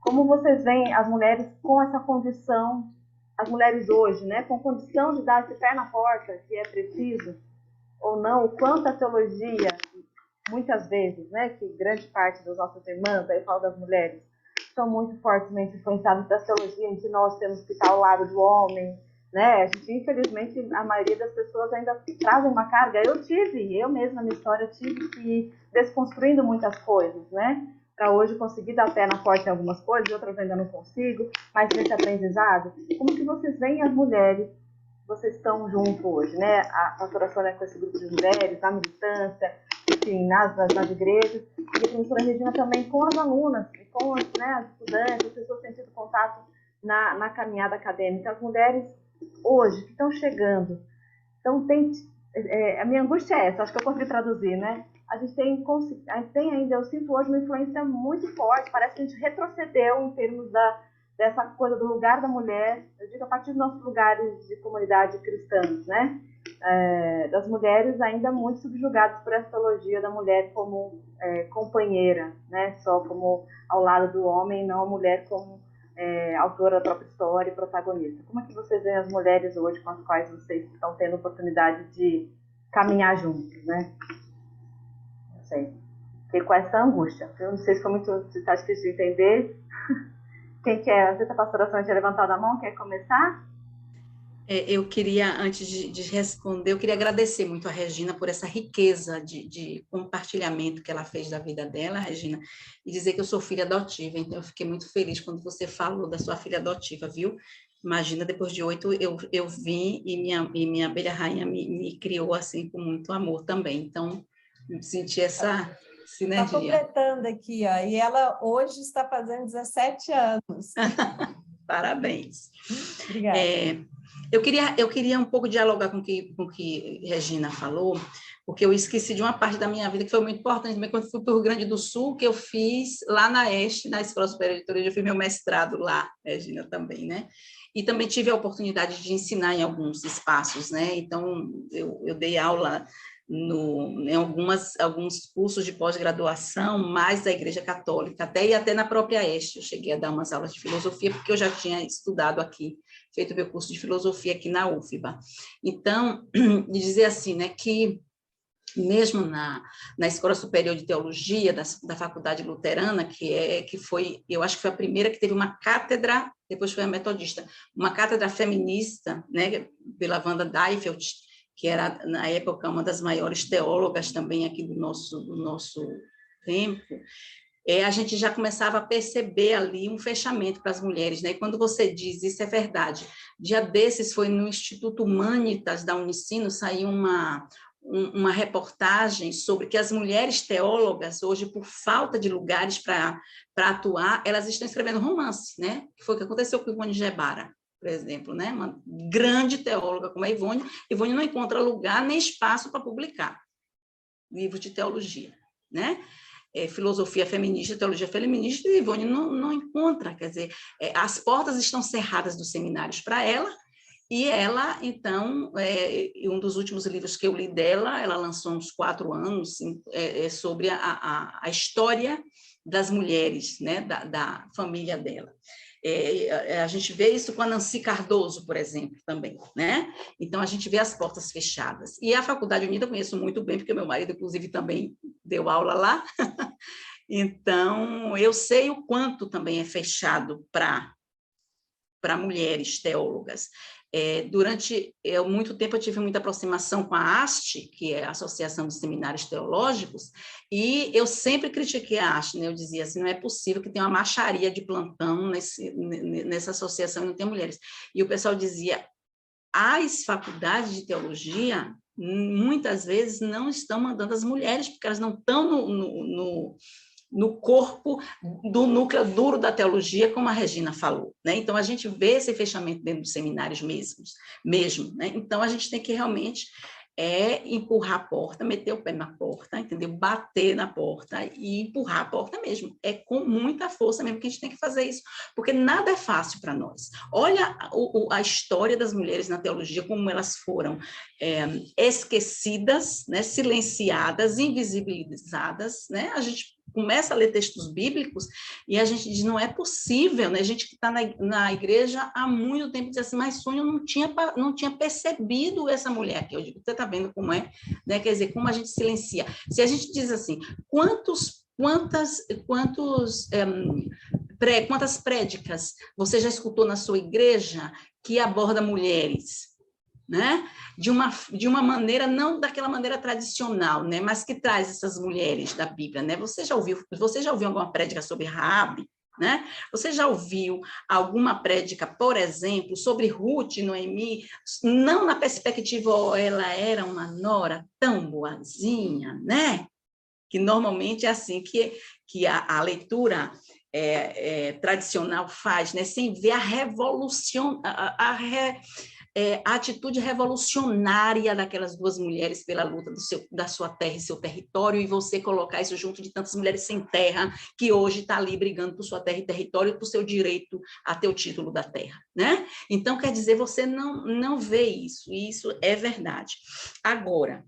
Como vocês veem as mulheres com essa condição, as mulheres hoje, né, com condição de dar esse pé na porta, se é preciso, ou não, o quanto a teologia, muitas vezes, né, que grande parte das nossas irmãs, aí eu falo das mulheres, são muito fortemente influenciadas da teologia em que nós temos que estar ao lado do homem, né? A gente, infelizmente, a maioria das pessoas ainda trazem uma carga. Eu mesma, na minha história, tive que ir desconstruindo muitas coisas, né? Para hoje conseguir dar pé na porta em algumas coisas, outras ainda não consigo, mas nesse aprendizado, como que vocês veem as mulheres? Vocês estão junto hoje, né? A pastora Sônia com esse grupo de mulheres, na militância, enfim, nas igrejas, e a professora Regina também com as alunas, com as, né, as estudantes, as pessoas que têm tido contato na caminhada acadêmica. As mulheres hoje que estão chegando, então a minha angústia é essa, acho que eu consegui traduzir, né? A gente tem ainda, eu sinto hoje uma influência muito forte, parece que a gente retrocedeu em termos dessa coisa do lugar da mulher, eu digo a partir dos nossos lugares de comunidade cristãs, né? Das mulheres ainda muito subjugadas por essa teologia da mulher como companheira, né? Só como ao lado do homem, não a mulher como autora da própria história e protagonista. Como é que vocês veem as mulheres hoje com as quais vocês estão tendo oportunidade de caminhar juntos, né? Não sei. Fiquei com essa angústia. Eu não sei se foi muito, se está difícil de entender. Quem quer? A Sexta Pastora Sônia tinha levantado a mão, quer começar? Eu queria, antes de responder, eu queria agradecer muito a Regina por essa riqueza de compartilhamento que ela fez da vida dela, Regina, e dizer que eu sou filha adotiva. Então, eu fiquei muito feliz quando você falou da sua filha adotiva, viu? Imagina, depois de 8, eu vim e minha abelha rainha me criou assim com muito amor também. Então, eu senti essa Está sinergia. completando aqui, ó, e ela hoje está fazendo 17 anos. Parabéns. Obrigada. Eu queria um pouco dialogar com o que Regina falou, porque eu esqueci de uma parte da minha vida que foi muito importante, também quando fui para o Rio Grande do Sul, que eu fiz lá na EST, na Escola Superior de Teologia, eu fiz meu mestrado lá, Regina também, né? E também tive a oportunidade de ensinar em alguns espaços, né? Então, eu dei aula em alguns cursos de pós-graduação, mais da Igreja Católica, até na própria EST, eu cheguei a dar umas aulas de filosofia, porque eu já tinha estudado aqui, feito meu curso de filosofia aqui na UFBA. Então, de dizer assim, né, que mesmo na Escola Superior de Teologia da Faculdade Luterana, que foi, eu acho que foi a primeira que teve uma cátedra, depois foi a metodista, uma cátedra feminista, né, pela Wanda Deiffelt, que era, na época, uma das maiores teólogas também aqui do nosso tempo, a gente já começava a perceber ali um fechamento para as mulheres, né? E quando você diz isso é verdade. Dia desses foi no Instituto Humanitas da Unicino, saiu uma reportagem sobre que as mulheres teólogas, hoje, por falta de lugares para atuar, elas estão escrevendo romance, né? Que foi o que aconteceu com Ivone Gebara, por exemplo, né? Uma grande teóloga como a Ivone não encontra lugar nem espaço para publicar livros de teologia, né? Filosofia feminista, teologia feminista, e Ivone não encontra, quer dizer, as portas estão cerradas dos seminários para ela, e ela, então, um dos últimos livros que eu li dela, ela lançou uns 4 anos, sobre a história das mulheres, né, da família dela. A gente vê isso com a Nancy Cardoso, por exemplo, também, né? Então, a gente vê as portas fechadas. E a Faculdade Unida eu conheço muito bem, porque meu marido, inclusive, também deu aula lá. Então, eu sei o quanto também é fechado para mulheres teólogas. Durante muito tempo eu tive muita aproximação com a ASTE, que é a Associação de Seminários Teológicos, e eu sempre critiquei a ASTE, né? Eu dizia assim, não é possível que tenha uma macharia de plantão nessa associação e não tenha mulheres. E o pessoal dizia, as faculdades de teologia, muitas vezes, não estão mandando as mulheres, porque elas não estão no corpo do núcleo duro da teologia, como a Regina falou, né? Então, a gente vê esse fechamento dentro dos seminários mesmo, né? Então, a gente tem que realmente empurrar a porta, meter o pé na porta, entendeu? Bater na porta e empurrar a porta mesmo. É com muita força mesmo que a gente tem que fazer isso, porque nada é fácil para nós. Olha a história das mulheres na teologia, como elas foram esquecidas, né? Silenciadas, invisibilizadas, né? A gente começa a ler textos bíblicos e a gente diz, não é possível, né? A gente que está na igreja há muito tempo diz assim, mas Sônia não tinha percebido essa mulher aqui. Eu digo, você está vendo como é? Né? Quer dizer, como a gente silencia. Se a gente diz assim, quantas prédicas você já escutou na sua igreja que aborda mulheres, né? De uma maneira, não daquela maneira tradicional, né? Mas que traz essas mulheres da Bíblia, né? Você já ouviu alguma prédica sobre Raabe, né? Você já ouviu alguma prédica, por exemplo, sobre Ruth e Noemi, não na perspectiva, ela era uma nora tão boazinha, né? Que normalmente é assim que a leitura tradicional faz, né? Sem ver a revolução, a atitude revolucionária daquelas 2 mulheres pela luta da sua terra e seu território, e você colocar isso junto de tantas mulheres sem terra, que hoje está ali brigando por sua terra e território, por seu direito a ter o título da terra, né? Então, quer dizer, você não vê isso, e isso é verdade. Agora,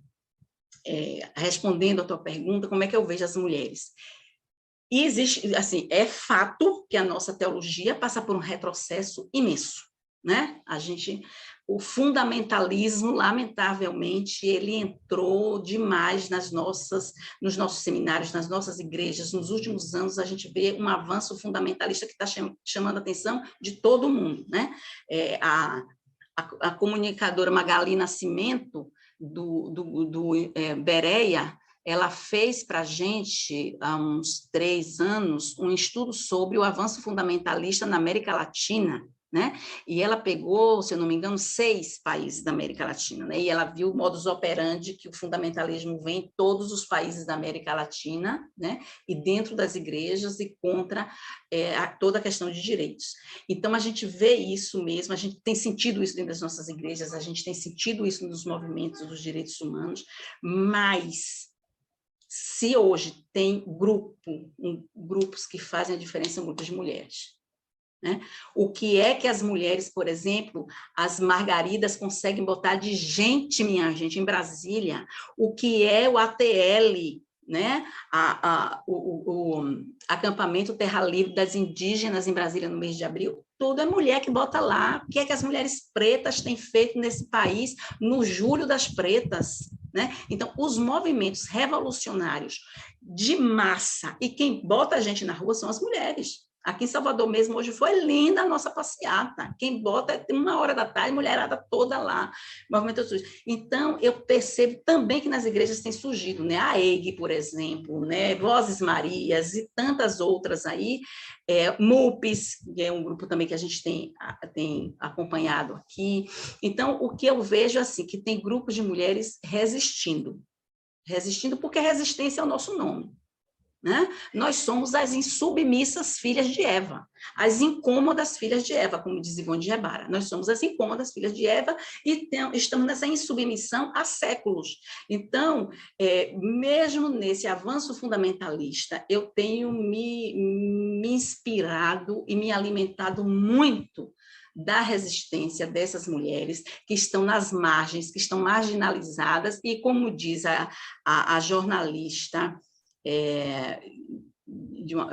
respondendo a tua pergunta, como é que eu vejo as mulheres? E existe, assim, é fato que a nossa teologia passa por um retrocesso imenso, né? O fundamentalismo, lamentavelmente, ele entrou demais nos nossos seminários, nas nossas igrejas. Nos últimos anos, a gente vê um avanço fundamentalista que está chamando a atenção de todo mundo, né? A comunicadora Magali Nascimento, do Bereia, ela fez para a gente, há uns 3 anos, um estudo sobre o avanço fundamentalista na América Latina, né? E ela pegou, se eu não me engano, 6 países da América Latina, né? E ela viu o modus operandi que o fundamentalismo vem em todos os países da América Latina, né? E dentro das igrejas e contra toda a questão de direitos. Então, a gente vê isso mesmo, a gente tem sentido isso dentro das nossas igrejas, a gente tem sentido isso nos movimentos dos direitos humanos, mas se hoje tem grupos que fazem a diferença, são grupos de mulheres. Né? O que é que as mulheres, por exemplo, as Margaridas conseguem botar de gente, minha gente, em Brasília? O que é o ATL, né? O acampamento Terra Livre das indígenas em Brasília no mês de abril? Tudo é mulher que bota lá. O que é que as mulheres pretas têm feito nesse país no Julho das Pretas? Né? Então, os movimentos revolucionários de massa, e quem bota a gente na rua são as mulheres. Aqui em Salvador mesmo, hoje foi linda a nossa passeata. Quem bota é 1h da tarde, mulherada toda lá. Movimento SUS. Então, eu percebo também que nas igrejas tem surgido, né? A EIG, por exemplo, né? Vozes Marias e tantas outras aí. MUPES, que é um grupo também que a gente tem acompanhado aqui. Então, o que eu vejo, assim, que tem grupos de mulheres resistindo. Resistindo porque resistência é o nosso nome. Né? Nós somos as insubmissas filhas de Eva, as incômodas filhas de Eva, como diz Ivone de Gebara. Nós somos as incômodas filhas de Eva e estamos nessa insubmissão há séculos. Então, mesmo nesse avanço fundamentalista, eu tenho me inspirado e me alimentado muito da resistência dessas mulheres que estão nas margens, que estão marginalizadas, e como diz a jornalista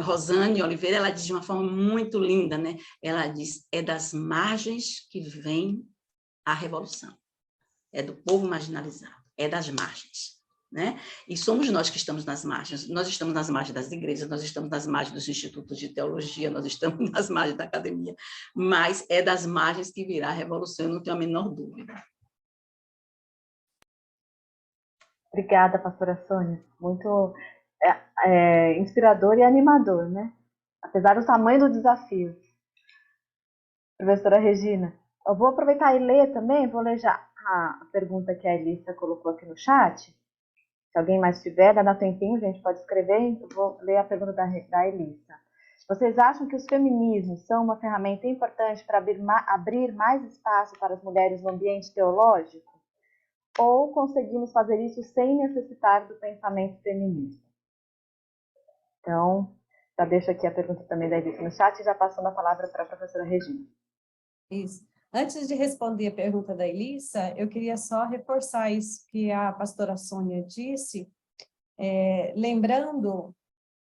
Rosane Oliveira, ela diz de uma forma muito linda, né? Ela diz, é das margens que vem a revolução, é do povo marginalizado, é das margens, né? E somos nós que estamos nas margens, nós estamos nas margens das igrejas, nós estamos nas margens dos institutos de teologia, nós estamos nas margens da academia, mas é das margens que virá a revolução, eu não tenho a menor dúvida. Obrigada, pastora Sônia. Muito inspirador e animador, né? Apesar do tamanho do desafio. Professora Regina, eu vou aproveitar e ler também, vou ler já a pergunta que a Elissa colocou aqui no chat. Se alguém mais tiver, dá tempinho, a gente pode escrever, eu vou ler a pergunta da Elissa. Vocês acham que os feminismos são uma ferramenta importante para abrir mais espaço para as mulheres no ambiente teológico? Ou conseguimos fazer isso sem necessitar do pensamento feminista? Então, já deixo aqui a pergunta também da Elissa no chat e já passando a palavra para a professora Regina. Isso. Antes de responder a pergunta da Elissa, eu queria só reforçar isso que a pastora Sônia disse, lembrando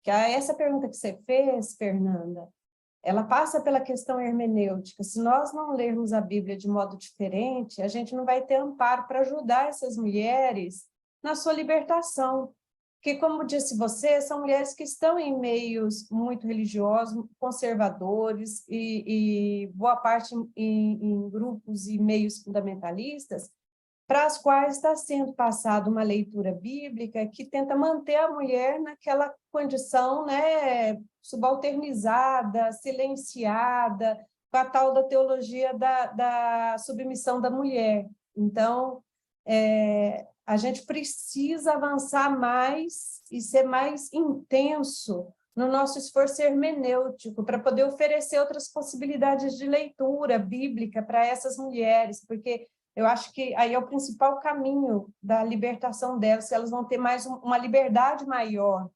que essa pergunta que você fez, Fernanda, ela passa pela questão hermenêutica. Se nós não lermos a Bíblia de modo diferente, a gente não vai ter amparo para ajudar essas mulheres na sua libertação. Porque, como disse você, são mulheres que estão em meios muito religiosos, conservadores, e boa parte em grupos e meios fundamentalistas, para as quais está sendo passada uma leitura bíblica que tenta manter a mulher naquela condição, né, subalternizada, silenciada, com a tal da teologia da submissão da mulher. Então, a gente precisa avançar mais e ser mais intenso no nosso esforço hermenêutico para poder oferecer outras possibilidades de leitura bíblica para essas mulheres, porque eu acho que aí é o principal caminho da libertação delas, se elas vão ter mais uma liberdade maior,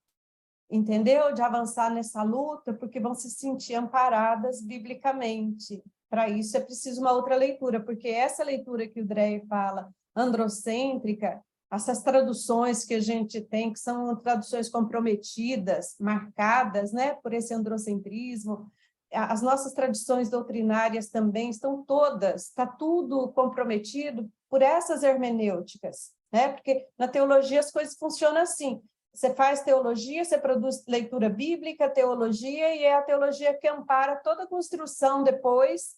entendeu? De avançar nessa luta, porque vão se sentir amparadas biblicamente. Para isso é preciso uma outra leitura, porque essa leitura que o Dreyer fala, androcêntrica, essas traduções que a gente tem, que são traduções comprometidas, marcadas, né, por esse androcentrismo, as nossas tradições doutrinárias também estão todas, está tudo comprometido por essas hermenêuticas, né? Porque na teologia as coisas funcionam assim, você faz teologia, você produz leitura bíblica, teologia, e é a teologia que ampara toda a construção depois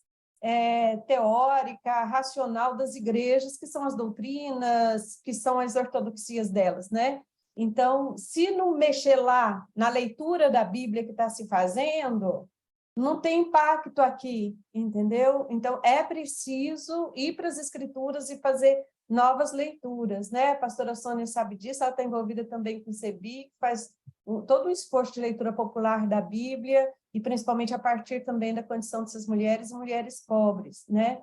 teórica, racional das igrejas, que são as doutrinas, que são as ortodoxias delas, né? Então, se não mexer lá na leitura da Bíblia que está se fazendo, não tem impacto aqui, entendeu? Então, é preciso ir para as escrituras e fazer novas leituras, né? A pastora Sônia sabe disso, ela está envolvida também com o CEBI, que faz todo um esforço de leitura popular da Bíblia, e principalmente a partir também da condição dessas mulheres e mulheres pobres, né?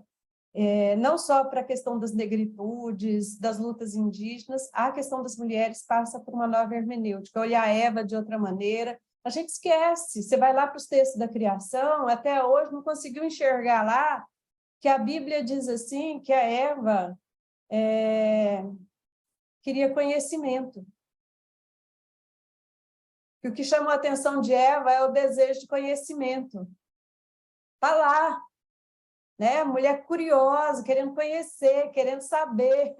Não só para a questão das negritudes, das lutas indígenas, a questão das mulheres passa por uma nova hermenêutica, olhar Eva de outra maneira. A gente esquece, você vai lá para os textos da criação, até hoje não conseguiu enxergar lá que a Bíblia diz assim, que a Eva queria conhecimento. Que o que chamou a atenção de Eva é o desejo de conhecimento. Está lá, né? Mulher curiosa, querendo conhecer, querendo saber.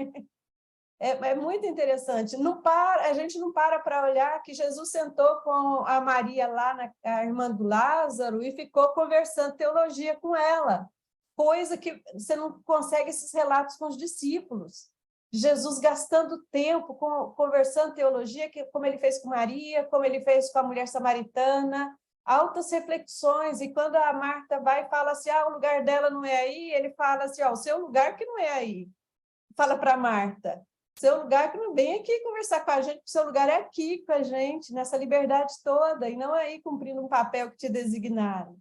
É muito interessante. A gente não para olhar que Jesus sentou com a Maria lá, a irmã do Lázaro, e ficou conversando teologia com ela, coisa que você não consegue esses relatos com os discípulos. Jesus gastando tempo conversando teologia, como ele fez com Maria, como ele fez com a mulher samaritana, altas reflexões, e quando a Marta vai e fala assim, o lugar dela não é aí, ele fala assim, o seu lugar que não é aí. Fala para Marta, seu lugar que não vem aqui conversar com a gente, o seu lugar é aqui com a gente, nessa liberdade toda, e não aí cumprindo um papel que te designaram.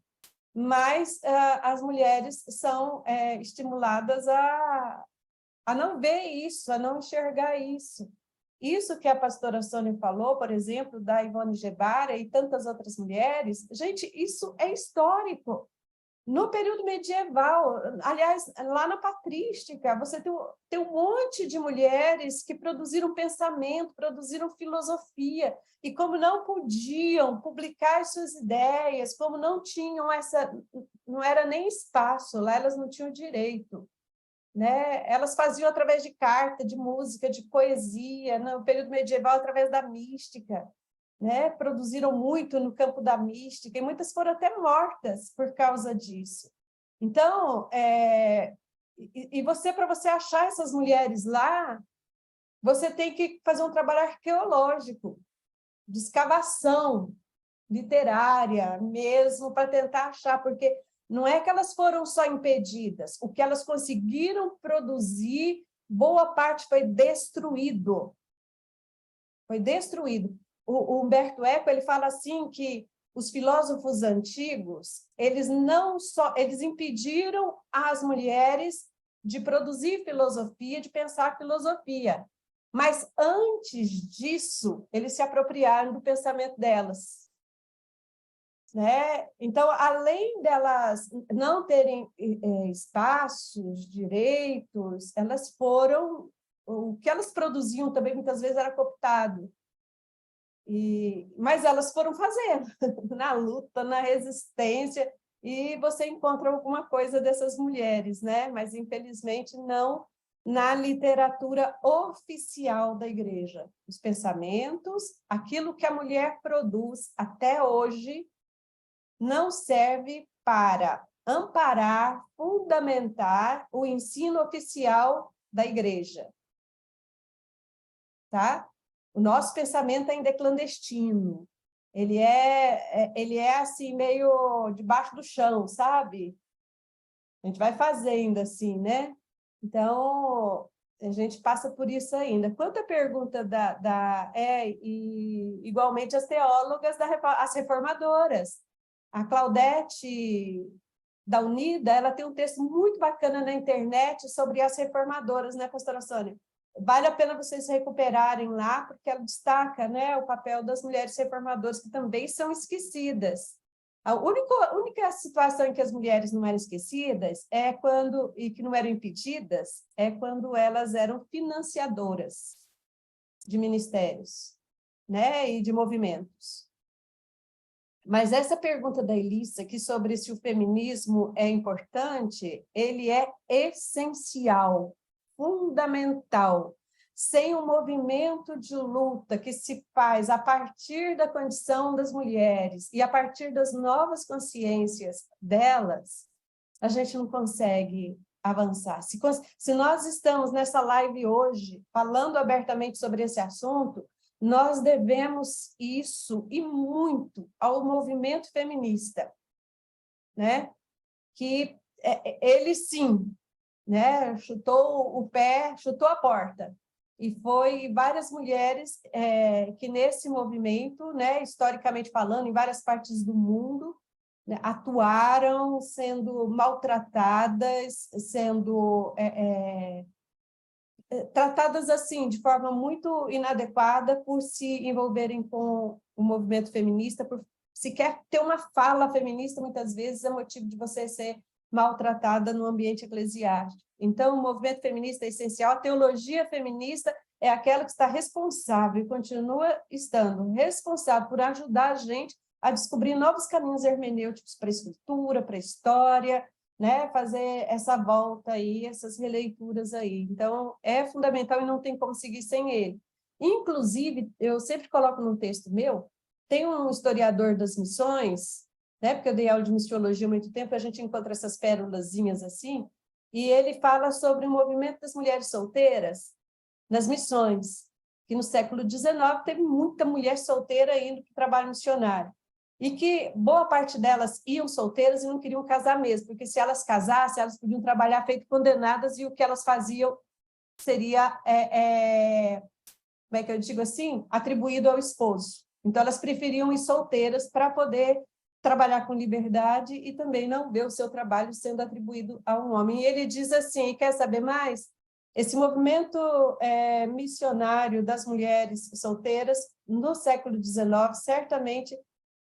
Mas as mulheres são estimuladas a não ver isso, a não enxergar isso. Isso que a pastora Sônia falou, por exemplo, da Ivone Gebara e tantas outras mulheres, gente, isso é histórico. No período medieval, aliás, lá na patrística, você tem um monte de mulheres que produziram pensamento, produziram filosofia, e como não podiam publicar as suas ideias, como não tinham não era nem espaço, lá elas não tinham direito, né? Elas faziam através de carta, de música, de poesia, no período medieval, através da mística, né? Produziram muito no campo da mística, e muitas foram até mortas por causa disso. Então, para você achar essas mulheres lá, você tem que fazer um trabalho arqueológico, de escavação literária mesmo, para tentar achar, porque não é que elas foram só impedidas, o que elas conseguiram produzir, boa parte foi destruído. Foi destruído. O Humberto Eco, ele fala assim que os filósofos antigos, eles impediram as mulheres de produzir filosofia, de pensar filosofia. Mas antes disso, eles se apropriaram do pensamento delas. Né? Então, além delas não terem espaços, direitos, elas foram... O que elas produziam também, muitas vezes, era cooptado. Mas elas foram fazendo, na luta, na resistência, e você encontra alguma coisa dessas mulheres, né? Mas, infelizmente, não na literatura oficial da igreja. Os pensamentos, aquilo que a mulher produz até hoje, não serve para amparar, fundamentar o ensino oficial da igreja. Tá? O nosso pensamento ainda é clandestino. Ele é assim, meio debaixo do chão, sabe? A gente vai fazendo assim, né? Então, a gente passa por isso ainda. Quanto à pergunta igualmente as teólogas, as reformadoras. A Claudete da Unida, ela tem um texto muito bacana na internet sobre as reformadoras, né, pastora Sônia? Vale a pena vocês recuperarem lá, porque ela destaca, né, o papel das mulheres reformadoras, que também são esquecidas. A única situação em que as mulheres não eram esquecidas e que não eram impedidas é quando elas eram financiadoras de ministérios, né, e de movimentos. Mas essa pergunta da Elissa, que sobre se o feminismo é importante, ele é essencial, fundamental. Sem o movimento de luta que se faz a partir da condição das mulheres e a partir das novas consciências delas, a gente não consegue avançar. Se nós estamos nessa live hoje, falando abertamente sobre esse assunto, nós devemos isso, e muito, ao movimento feminista, né? Que ele, sim, né? Chutou o pé, chutou a porta. E foi várias mulheres que, nesse movimento, né, historicamente falando, em várias partes do mundo, né, atuaram sendo maltratadas, sendo tratadas assim, de forma muito inadequada, por se envolverem com o movimento feminista, por sequer ter uma fala feminista, muitas vezes é motivo de você ser maltratada no ambiente eclesiástico. Então, o movimento feminista é essencial, a teologia feminista é aquela que está responsável, e continua estando responsável por ajudar a gente a descobrir novos caminhos hermenêuticos para a escritura, para a história, né, fazer essa volta aí, essas releituras aí. Então, é fundamental e não tem como seguir sem ele. Inclusive, eu sempre coloco num texto meu, tem um historiador das missões, né, porque eu dei aula de missiologia há muito tempo, a gente encontra essas pérolazinhas assim, e ele fala sobre o movimento das mulheres solteiras nas missões, que no século XIX teve muita mulher solteira indo para o trabalho missionário. E que boa parte delas iam solteiras e não queriam casar mesmo, porque se elas casassem, elas podiam trabalhar feito condenadas, e o que elas faziam seria, como é que eu digo assim, atribuído ao esposo. Então, elas preferiam ir solteiras para poder trabalhar com liberdade e também não ver o seu trabalho sendo atribuído a um homem. E ele diz assim, quer saber mais? Esse movimento missionário das mulheres solteiras, no século XIX, certamente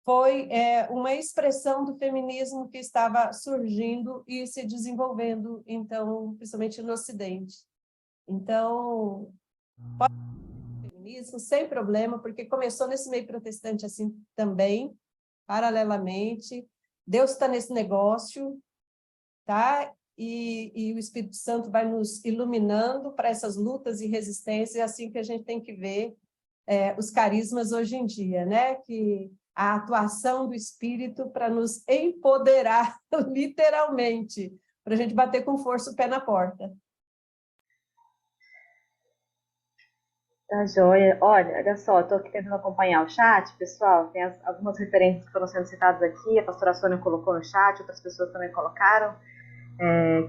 foi uma expressão do feminismo que estava surgindo e se desenvolvendo, então, principalmente no Ocidente. Então, pode ser feminismo sem problema, porque começou nesse meio protestante assim também, paralelamente. Deus está nesse negócio, tá? E o Espírito Santo vai nos iluminando para essas lutas e resistências, é assim que a gente tem que ver os carismas hoje em dia, né? Que a atuação do Espírito para nos empoderar, literalmente, para a gente bater com força o pé na porta. Tá joia. Olha só, estou aqui tentando acompanhar o chat, pessoal. Tem algumas referências que foram sendo citadas aqui, a pastora Sônia colocou no chat, outras pessoas também colocaram.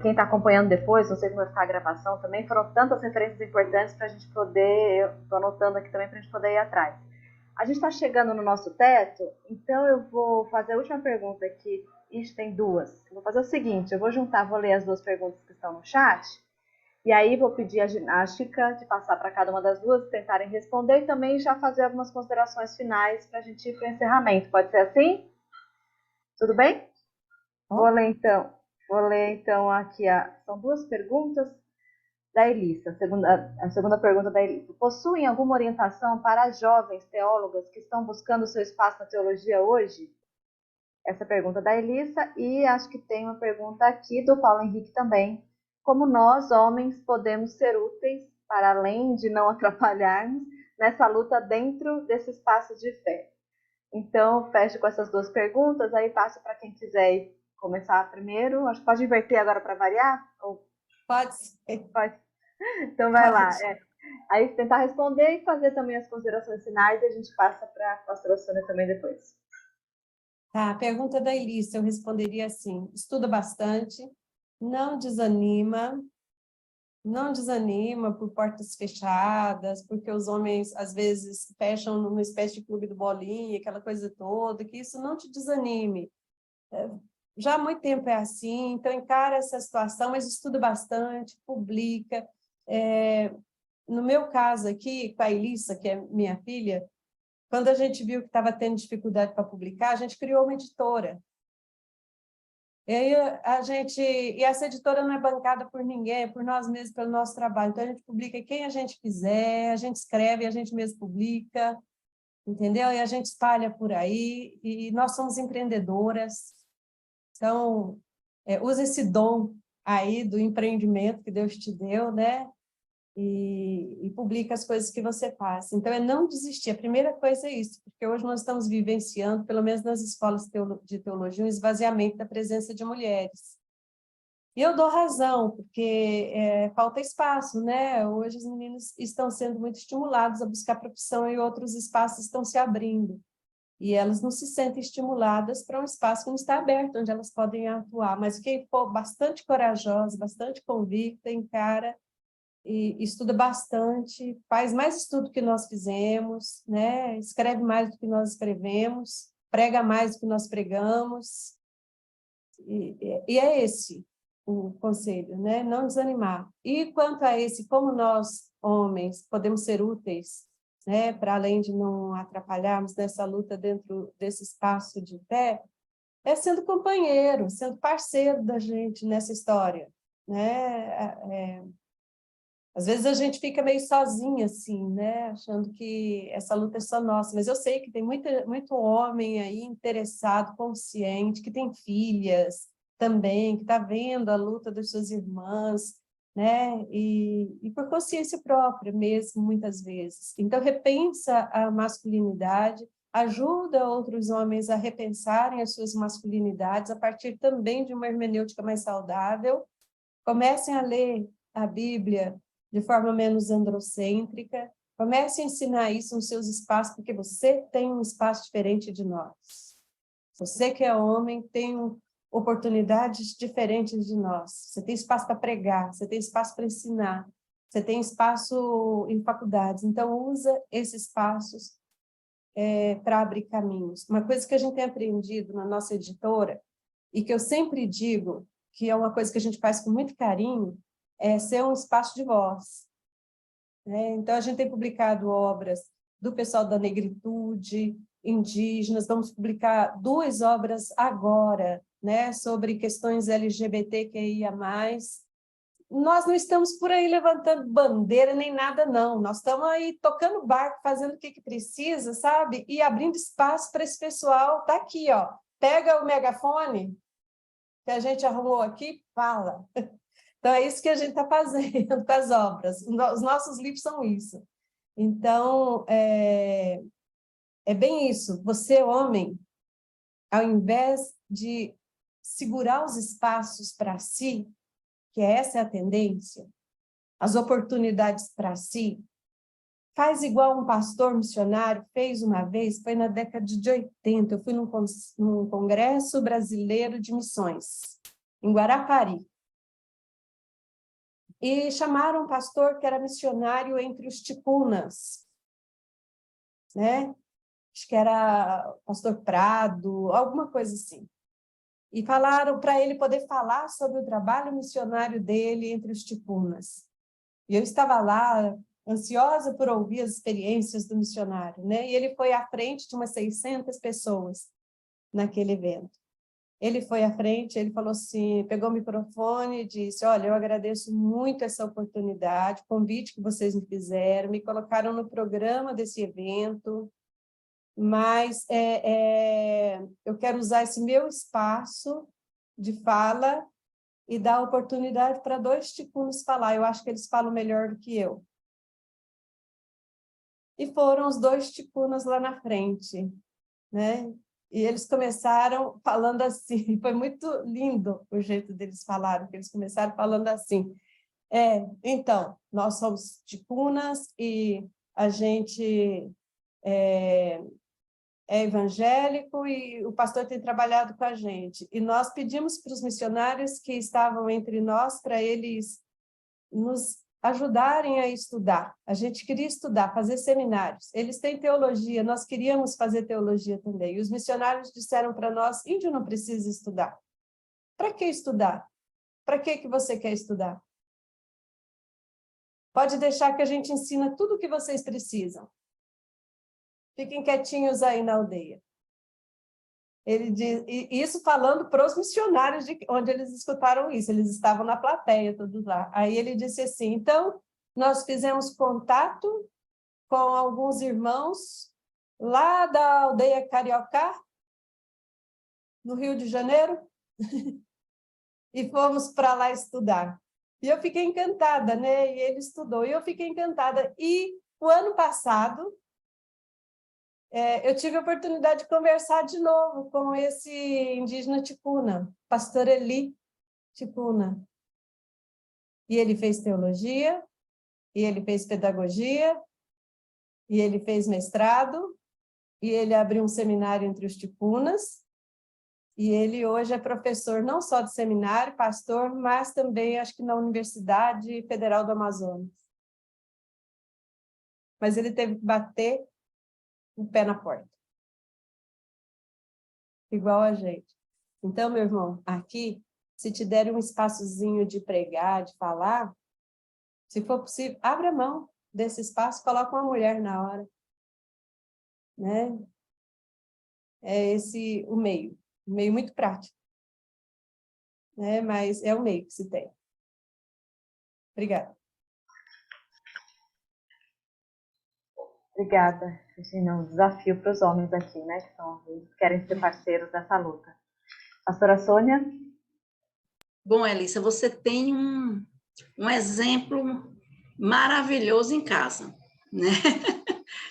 Quem está acompanhando depois, não sei como vai ficar a gravação também, foram tantas referências importantes para a gente poder, eu estou anotando aqui também para a gente poder ir atrás. A gente está chegando no nosso teto, então eu vou fazer a última pergunta aqui. Ixi, tem duas. Eu vou fazer o seguinte, eu vou ler as duas perguntas que estão no chat, e aí vou pedir a ginástica de passar para cada uma das duas, tentarem responder, e também já fazer algumas considerações finais para a gente ir para o encerramento. Pode ser assim? Tudo bem? Vou ler então aqui, são duas perguntas da Elissa. A segunda pergunta da Elissa. Possuem alguma orientação para as jovens teólogas que estão buscando seu espaço na teologia hoje? Essa pergunta da Elissa, e acho que tem uma pergunta aqui do Paulo Henrique também. Como nós, homens, podemos ser úteis, para além de não atrapalharmos, nessa luta dentro desse espaço de fé? Então, fecho com essas duas perguntas, aí passo para quem quiser começar primeiro. Acho que pode inverter agora para variar? Pode ser. Pode. Então, vai lá. Aí, tentar responder e fazer também as considerações finais, e a gente passa para a pastora Sônia também depois. Tá, a pergunta da Elissa, eu responderia assim, estuda bastante, não desanima por portas fechadas, porque os homens, às vezes, fecham numa espécie de clube do bolinha, aquela coisa toda, que isso não te desanime. Já há muito tempo é assim, então encara essa situação, mas estuda bastante, publica. No meu caso aqui, com a Elissa, que é minha filha, quando a gente viu que estava tendo dificuldade para publicar, a gente criou uma editora. E aí essa editora não é bancada por ninguém, é por nós mesmos, pelo nosso trabalho. Então, a gente publica quem a gente quiser, a gente escreve, a gente mesmo publica. entendeu? E a gente espalha por aí, e nós somos empreendedoras, então, use esse dom aí do empreendimento que Deus te deu, né? E publica as coisas que você faz. Então, é não desistir. A primeira coisa é isso, porque hoje nós estamos vivenciando, pelo menos nas escolas de teologia, um esvaziamento da presença de mulheres. E eu dou razão, porque falta espaço, né? Hoje os meninos estão sendo muito estimulados a buscar profissão e outros espaços estão se abrindo. E elas não se sentem estimuladas para um espaço que não está aberto, onde elas podem atuar. Mas quem for bastante corajosa, bastante convicta, encara e estuda bastante, faz mais estudo que nós fizemos, né? Escreve mais do que nós escrevemos, prega mais do que nós pregamos. E é esse o conselho, né? Não desanimar. E quanto a esse, como nós, homens, podemos ser úteis, né? Para além de não atrapalharmos nessa luta dentro desse espaço de fé, é sendo companheiro, sendo parceiro da gente nessa história, né? Às vezes a gente fica meio sozinha, assim, né? Achando que essa luta é só nossa, mas eu sei que tem muito homem aí interessado, consciente, que tem filhas também, que está vendo a luta das suas irmãs, né? E por consciência própria mesmo, muitas vezes. Então, repensa a masculinidade, ajuda outros homens a repensarem as suas masculinidades a partir também de uma hermenêutica mais saudável. Comecem a ler a Bíblia de forma menos androcêntrica, comece a ensinar isso nos seus espaços, porque você tem um espaço diferente de nós. Você que é homem tem oportunidades diferentes de nós. Você tem espaço para pregar, você tem espaço para ensinar, você tem espaço em faculdades. Então, usa esses espaços para abrir caminhos. Uma coisa que a gente tem aprendido na nossa editora, e que eu sempre digo, que é uma coisa que a gente faz com muito carinho, é ser um espaço de voz. Então, a gente tem publicado obras do pessoal da negritude, indígenas, vamos publicar 2 obras agora, né, sobre questões LGBTQIA+. Nós não estamos por aí levantando bandeira nem nada, não. Nós estamos aí tocando barco, fazendo o que precisa, sabe? E abrindo espaço para esse pessoal. Tá aqui, ó. Pega o megafone que a gente arrumou aqui, fala. Então, é isso que a gente está fazendo com as obras. Os nossos livros são isso. Então, é bem isso. Você, homem, ao invés de segurar os espaços para si, que essa é a tendência, as oportunidades para si, faz igual um pastor missionário fez uma vez, foi na década de 80, eu fui num congresso brasileiro de missões, em Guarapari. E chamaram um pastor que era missionário entre os ticunas, né? Acho que era o pastor Prado, alguma coisa assim. E falaram para ele poder falar sobre o trabalho missionário dele entre os ticunas. E eu estava lá, ansiosa por ouvir as experiências do missionário, né? E ele foi à frente de umas 600 pessoas naquele evento. Ele foi à frente, ele falou assim, pegou o microfone e disse, olha, eu agradeço muito essa oportunidade, o convite que vocês me fizeram, me colocaram no programa desse evento, mas eu quero usar esse meu espaço de fala e dar oportunidade para 2 ticunos falar. Eu acho que eles falam melhor do que eu. E foram os 2 ticunos lá na frente, né? E eles começaram falando assim, foi muito lindo o jeito deles falarem, que eles começaram falando assim, então, nós somos ticunas e a gente é evangélico e o pastor tem trabalhado com a gente. E nós pedimos para os missionários que estavam entre nós, para eles nos ajudarem a estudar. A gente queria estudar, fazer seminários. Eles têm teologia, nós queríamos fazer teologia também. E os missionários disseram para nós, índio não precisa estudar. Para que estudar? Para que você quer estudar? Pode deixar que a gente ensina tudo o que vocês precisam. Fiquem quietinhos aí na aldeia. Ele diz, isso falando para os missionários de onde eles escutaram isso, eles estavam na plateia, todos lá. Aí ele disse assim, então, nós fizemos contato com alguns irmãos lá da aldeia Cariocá, no Rio de Janeiro, e fomos para lá estudar. E eu fiquei encantada, né? E ele estudou, e eu fiquei encantada. E o ano passado, eu tive a oportunidade de conversar de novo com esse indígena Ticuna, pastor Eli Ticuna. E ele fez teologia, e ele fez pedagogia, e ele fez mestrado, e ele abriu um seminário entre os ticunas, e ele hoje é professor não só de seminário, pastor, mas também acho que na Universidade Federal do Amazonas. Mas ele teve que bater o pé na porta. Igual a gente. Então, meu irmão, aqui, se te derem um espaçozinho de pregar, de falar, se for possível, abra mão desse espaço, coloca uma mulher na hora. Né? É esse o meio muito prático. Né? Mas é o meio que se tem. Obrigada. Obrigada, Regina. Um desafio para os homens aqui, né? Que querem ser parceiros dessa luta. Pastora Sônia? Bom, Elissa, você tem um exemplo maravilhoso em casa, né?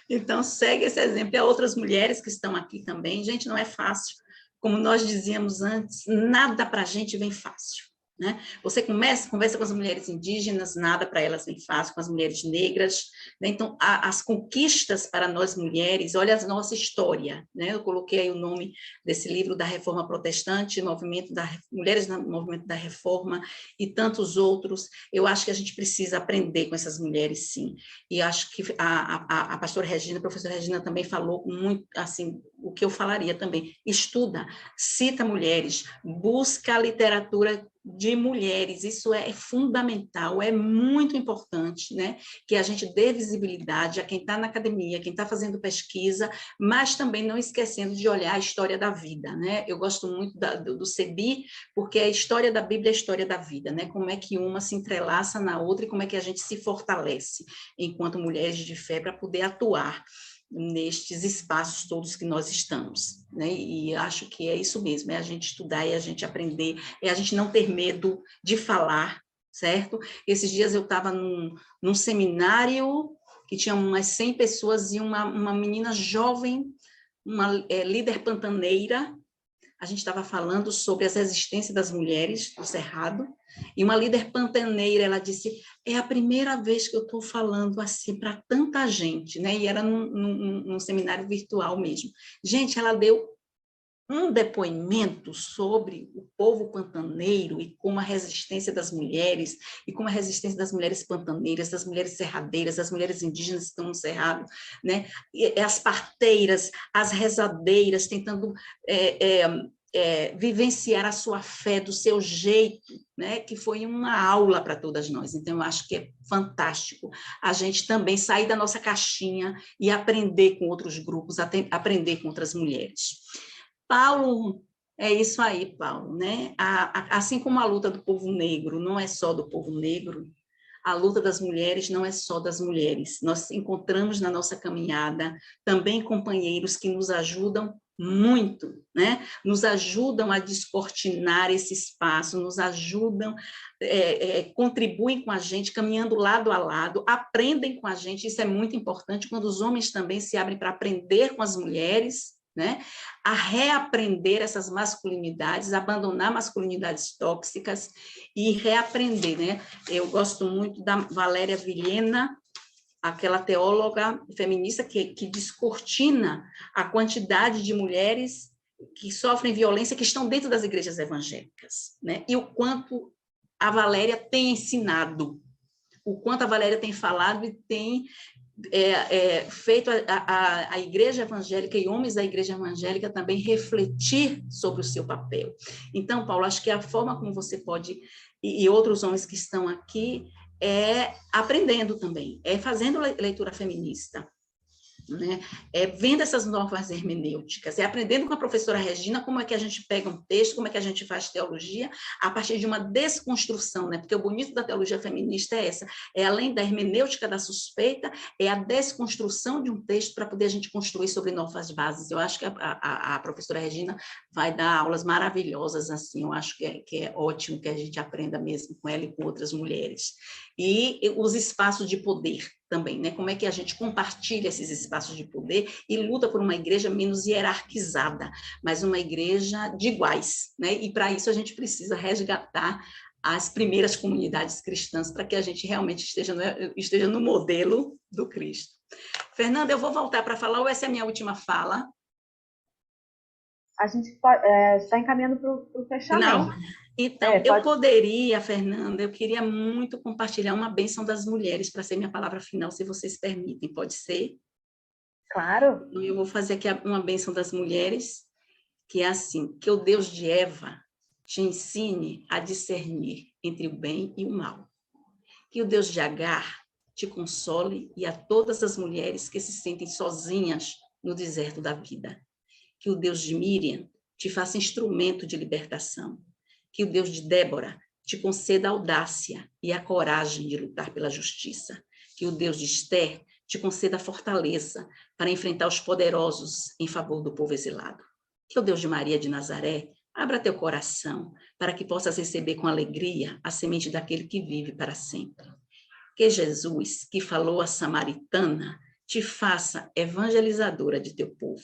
Então, segue esse exemplo. E há outras mulheres que estão aqui também. Gente, não é fácil. Como nós dizíamos antes, nada para a gente vem fácil. Né? Você conversa com as mulheres indígenas, nada para elas vem fácil, com as mulheres negras. Né? Então, as conquistas para nós mulheres, olha a nossa história. Né? Eu coloquei aí o nome desse livro da Reforma Protestante, Mulheres no Movimento da Reforma e tantos outros. Eu acho que a gente precisa aprender com essas mulheres, sim. E acho que a pastora Regina, a professora Regina também falou muito, assim, o que eu falaria também. Estuda, cita mulheres, busca a literatura de mulheres, isso é fundamental, é muito importante, né? Que a gente dê visibilidade a quem está na academia, quem está fazendo pesquisa, mas também não esquecendo de olhar a história da vida, né? Eu gosto muito do CEBI, porque a história da Bíblia é a história da vida, né? Como é que uma se entrelaça na outra e como é que a gente se fortalece enquanto mulheres de fé para poder atuar nestes espaços todos que nós estamos, né? E acho que é isso mesmo, é a gente estudar, é a gente aprender, é a gente não ter medo de falar, certo? Esses dias eu estava num seminário que tinha umas 100 pessoas e uma menina jovem, uma líder pantaneira. A gente estava falando sobre as resistências das mulheres do Cerrado, e uma líder pantaneira, ela disse, é a primeira vez que eu estou falando assim para tanta gente, né? E era num seminário virtual mesmo. Gente, ela deu um depoimento sobre o povo pantaneiro e como a resistência das mulheres, e como a resistência das mulheres pantaneiras, das mulheres cerradeiras, das mulheres indígenas que estão no cerrado, né? E as parteiras, as rezadeiras, tentando vivenciar a sua fé do seu jeito, né? Que foi uma aula para todas nós. Então, eu acho que é fantástico a gente também sair da nossa caixinha e aprender com outros grupos, aprender com outras mulheres. Paulo, é isso aí, Paulo, né? Assim como a luta do povo negro não é só do povo negro, a luta das mulheres não é só das mulheres. Nós encontramos na nossa caminhada também companheiros que nos ajudam muito, né? Nos ajudam a descortinar esse espaço, nos ajudam, contribuem com a gente, caminhando lado a lado, aprendem com a gente, isso é muito importante, quando os homens também se abrem para aprender com as mulheres, né? A reaprender essas masculinidades, abandonar masculinidades tóxicas e reaprender, né? Eu gosto muito da Valéria Vilhena, aquela teóloga feminista que descortina a quantidade de mulheres que sofrem violência, que estão dentro das igrejas evangélicas, né? E o quanto a Valéria tem ensinado, o quanto a Valéria tem falado e tem feito a igreja evangélica e homens da igreja evangélica também refletir sobre o seu papel. Então, Paulo, acho que a forma como você pode, e outros homens que estão aqui, é aprendendo também, é fazendo leitura feminista, né? Vendo essas novas hermenêuticas, aprendendo com a professora Regina como é que a gente pega um texto, como é que a gente faz teologia, a partir de uma desconstrução, né? Porque o bonito da teologia feminista é essa, além da hermenêutica da suspeita, é a desconstrução de um texto para poder a gente construir sobre novas bases. Eu acho que a professora Regina vai dar aulas maravilhosas, assim, eu acho que é ótimo que a gente aprenda mesmo com ela e com outras mulheres. E os espaços de poder também, né? Como é que a gente compartilha esses espaços de poder e luta por uma igreja menos hierarquizada, mas uma igreja de iguais, né? E para isso a gente precisa resgatar as primeiras comunidades cristãs para que a gente realmente esteja no modelo do Cristo. Fernanda, eu vou voltar para falar, ou essa é a minha última fala? A gente está encaminhando para o fechamento. Não. Então, eu poderia, Fernanda, eu queria muito compartilhar uma bênção das mulheres para ser minha palavra final, se vocês permitem, pode ser? Claro. Então, eu vou fazer aqui uma bênção das mulheres, que é assim, que o Deus de Eva te ensine a discernir entre o bem e o mal. Que o Deus de Agar te console e a todas as mulheres que se sentem sozinhas no deserto da vida. Que o Deus de Miriam te faça instrumento de libertação. Que o Deus de Débora te conceda a audácia e a coragem de lutar pela justiça. Que o Deus de Esther te conceda a fortaleza para enfrentar os poderosos em favor do povo exilado. Que o Deus de Maria de Nazaré abra teu coração para que possas receber com alegria a semente daquele que vive para sempre. Que Jesus, que falou à samaritana, te faça evangelizadora de teu povo.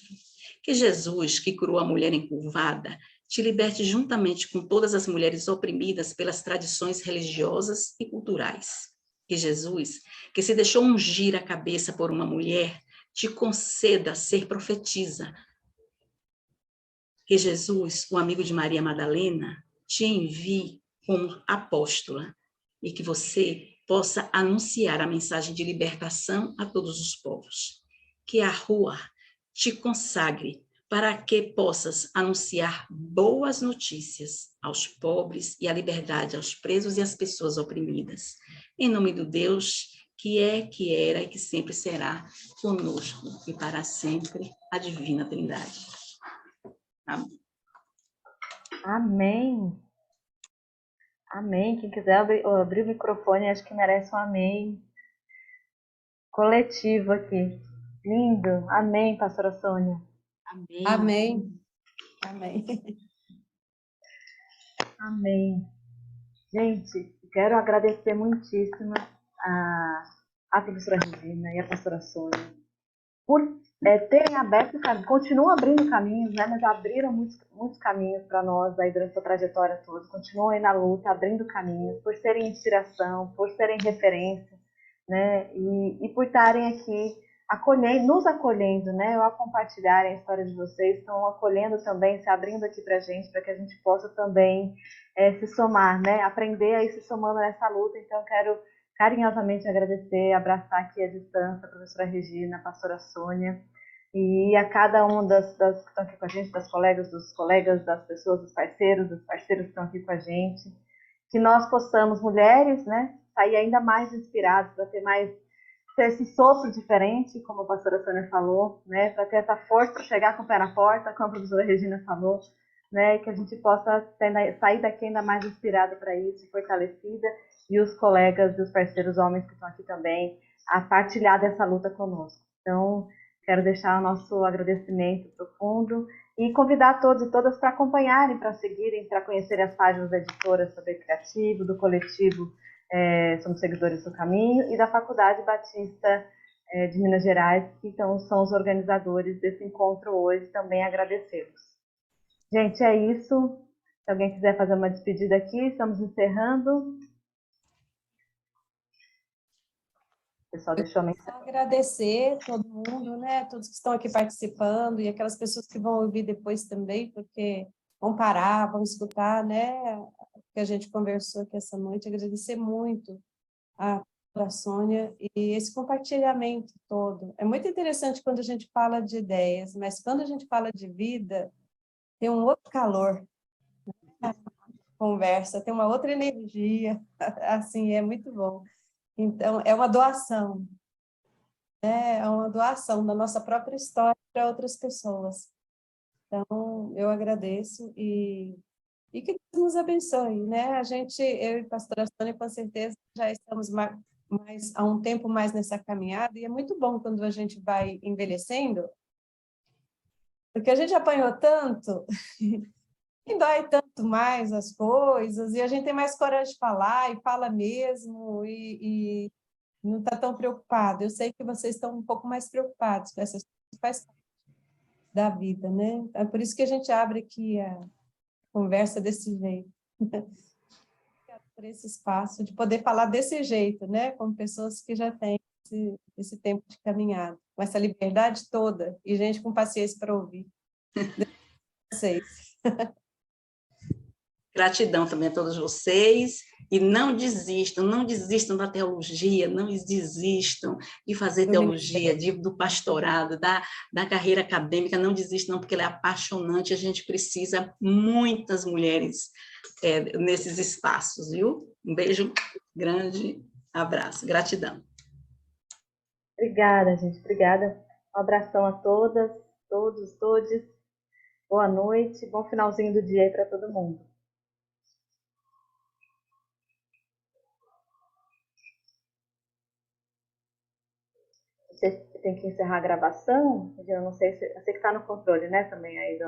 Que Jesus, que curou a mulher encurvada, te liberte juntamente com todas as mulheres oprimidas pelas tradições religiosas e culturais. Que Jesus, que se deixou ungir a cabeça por uma mulher, te conceda ser profetisa. Que Jesus, o amigo de Maria Madalena, te envie como apóstola e que você possa anunciar a mensagem de libertação a todos os povos. Que a rua te consagre para que possas anunciar boas notícias aos pobres e a liberdade aos presos e às pessoas oprimidas. Em nome do Deus que é, que era e que sempre será conosco e para sempre, a Divina Trindade. Amém. Amém. Amém. Quem quiser abrir o microfone, acho que merece um amém coletivo aqui. Lindo. Amém, pastora Sônia. Amém. Amém. Amém. Amém. Gente, quero agradecer muitíssimo a professora Regina e a pastora Sônia por terem aberto o caminho, continuam abrindo caminhos, né? Mas abriram muitos caminhos para nós aí durante a trajetória toda, continuam aí na luta, abrindo caminhos, por serem inspiração, por serem referência, né? E por estarem aqui nos acolhendo, né? Ao compartilharem a história de vocês, estão acolhendo também, se abrindo aqui para a gente, para que a gente possa também se somar, né? Aprender a ir se somando nessa luta. Então, eu quero carinhosamente agradecer, abraçar aqui à distância a professora Regina, a pastora Sônia, e a cada uma das que estão aqui com a gente, das colegas, dos colegas, das pessoas, dos parceiros que estão aqui com a gente, que nós possamos, mulheres, né, sair ainda mais inspirados, para ter esse sopro diferente, como a pastora Sônia falou, né, para ter essa força para chegar com o pé na porta, como a professora Regina falou, né, que a gente possa sair daqui ainda mais inspirada para isso, fortalecida, e os colegas e os parceiros homens que estão aqui também a partilhar dessa luta conosco. Então, quero deixar o nosso agradecimento profundo e convidar todos e todas para acompanharem, para seguirem, para conhecerem as páginas da editora Saber Criativo, do coletivo Somos Seguidores do Caminho e da Faculdade Batista de Minas Gerais, que então são os organizadores desse encontro hoje, também agradecê-los. Gente, é isso. Se alguém quiser fazer uma despedida aqui, estamos encerrando. O pessoal deixou a mensagem. Agradecer todo mundo, né? Todos que estão aqui participando e aquelas pessoas que vão ouvir depois também, porque vão parar, vão escutar, né? O que a gente conversou aqui essa noite. Agradecer muito a Sônia e esse compartilhamento todo. É muito interessante quando a gente fala de ideias, mas quando a gente fala de vida, tem um outro calor. Conversa, tem uma outra energia, assim, é muito bom. Então, é uma doação. né? É uma doação da nossa própria história para outras pessoas. Então, eu agradeço e que Deus nos abençoe, né? A gente, eu e a pastora Sônia, com certeza, já estamos mais, há um tempo mais nessa caminhada, e é muito bom quando a gente vai envelhecendo, porque a gente apanhou tanto, e dói tanto mais as coisas, e a gente tem mais coragem de falar, e fala mesmo, e não está tão preocupado. Eu sei que vocês estão um pouco mais preocupados com essas coisas, faz parte da vida, né? É por isso que a gente abre aqui a conversa desse jeito. Por esse espaço, de poder falar desse jeito, né? Com pessoas que já têm esse tempo de caminhada, com essa liberdade toda, e gente com paciência para ouvir. Vocês. Gratidão também a todos vocês. E não desistam, não desistam da teologia, não desistam de fazer teologia, do pastorado, da carreira acadêmica, não desistam, porque ela é apaixonante. A gente precisa muitas mulheres nesses espaços, viu? Um beijo grande, abraço, gratidão. Obrigada, gente, obrigada. Um abração a todas, todos, todes. Boa noite, bom finalzinho do dia aí para todo mundo. Você tem que encerrar a gravação? Eu não sei se. Eu sei que está no controle, né? Também aí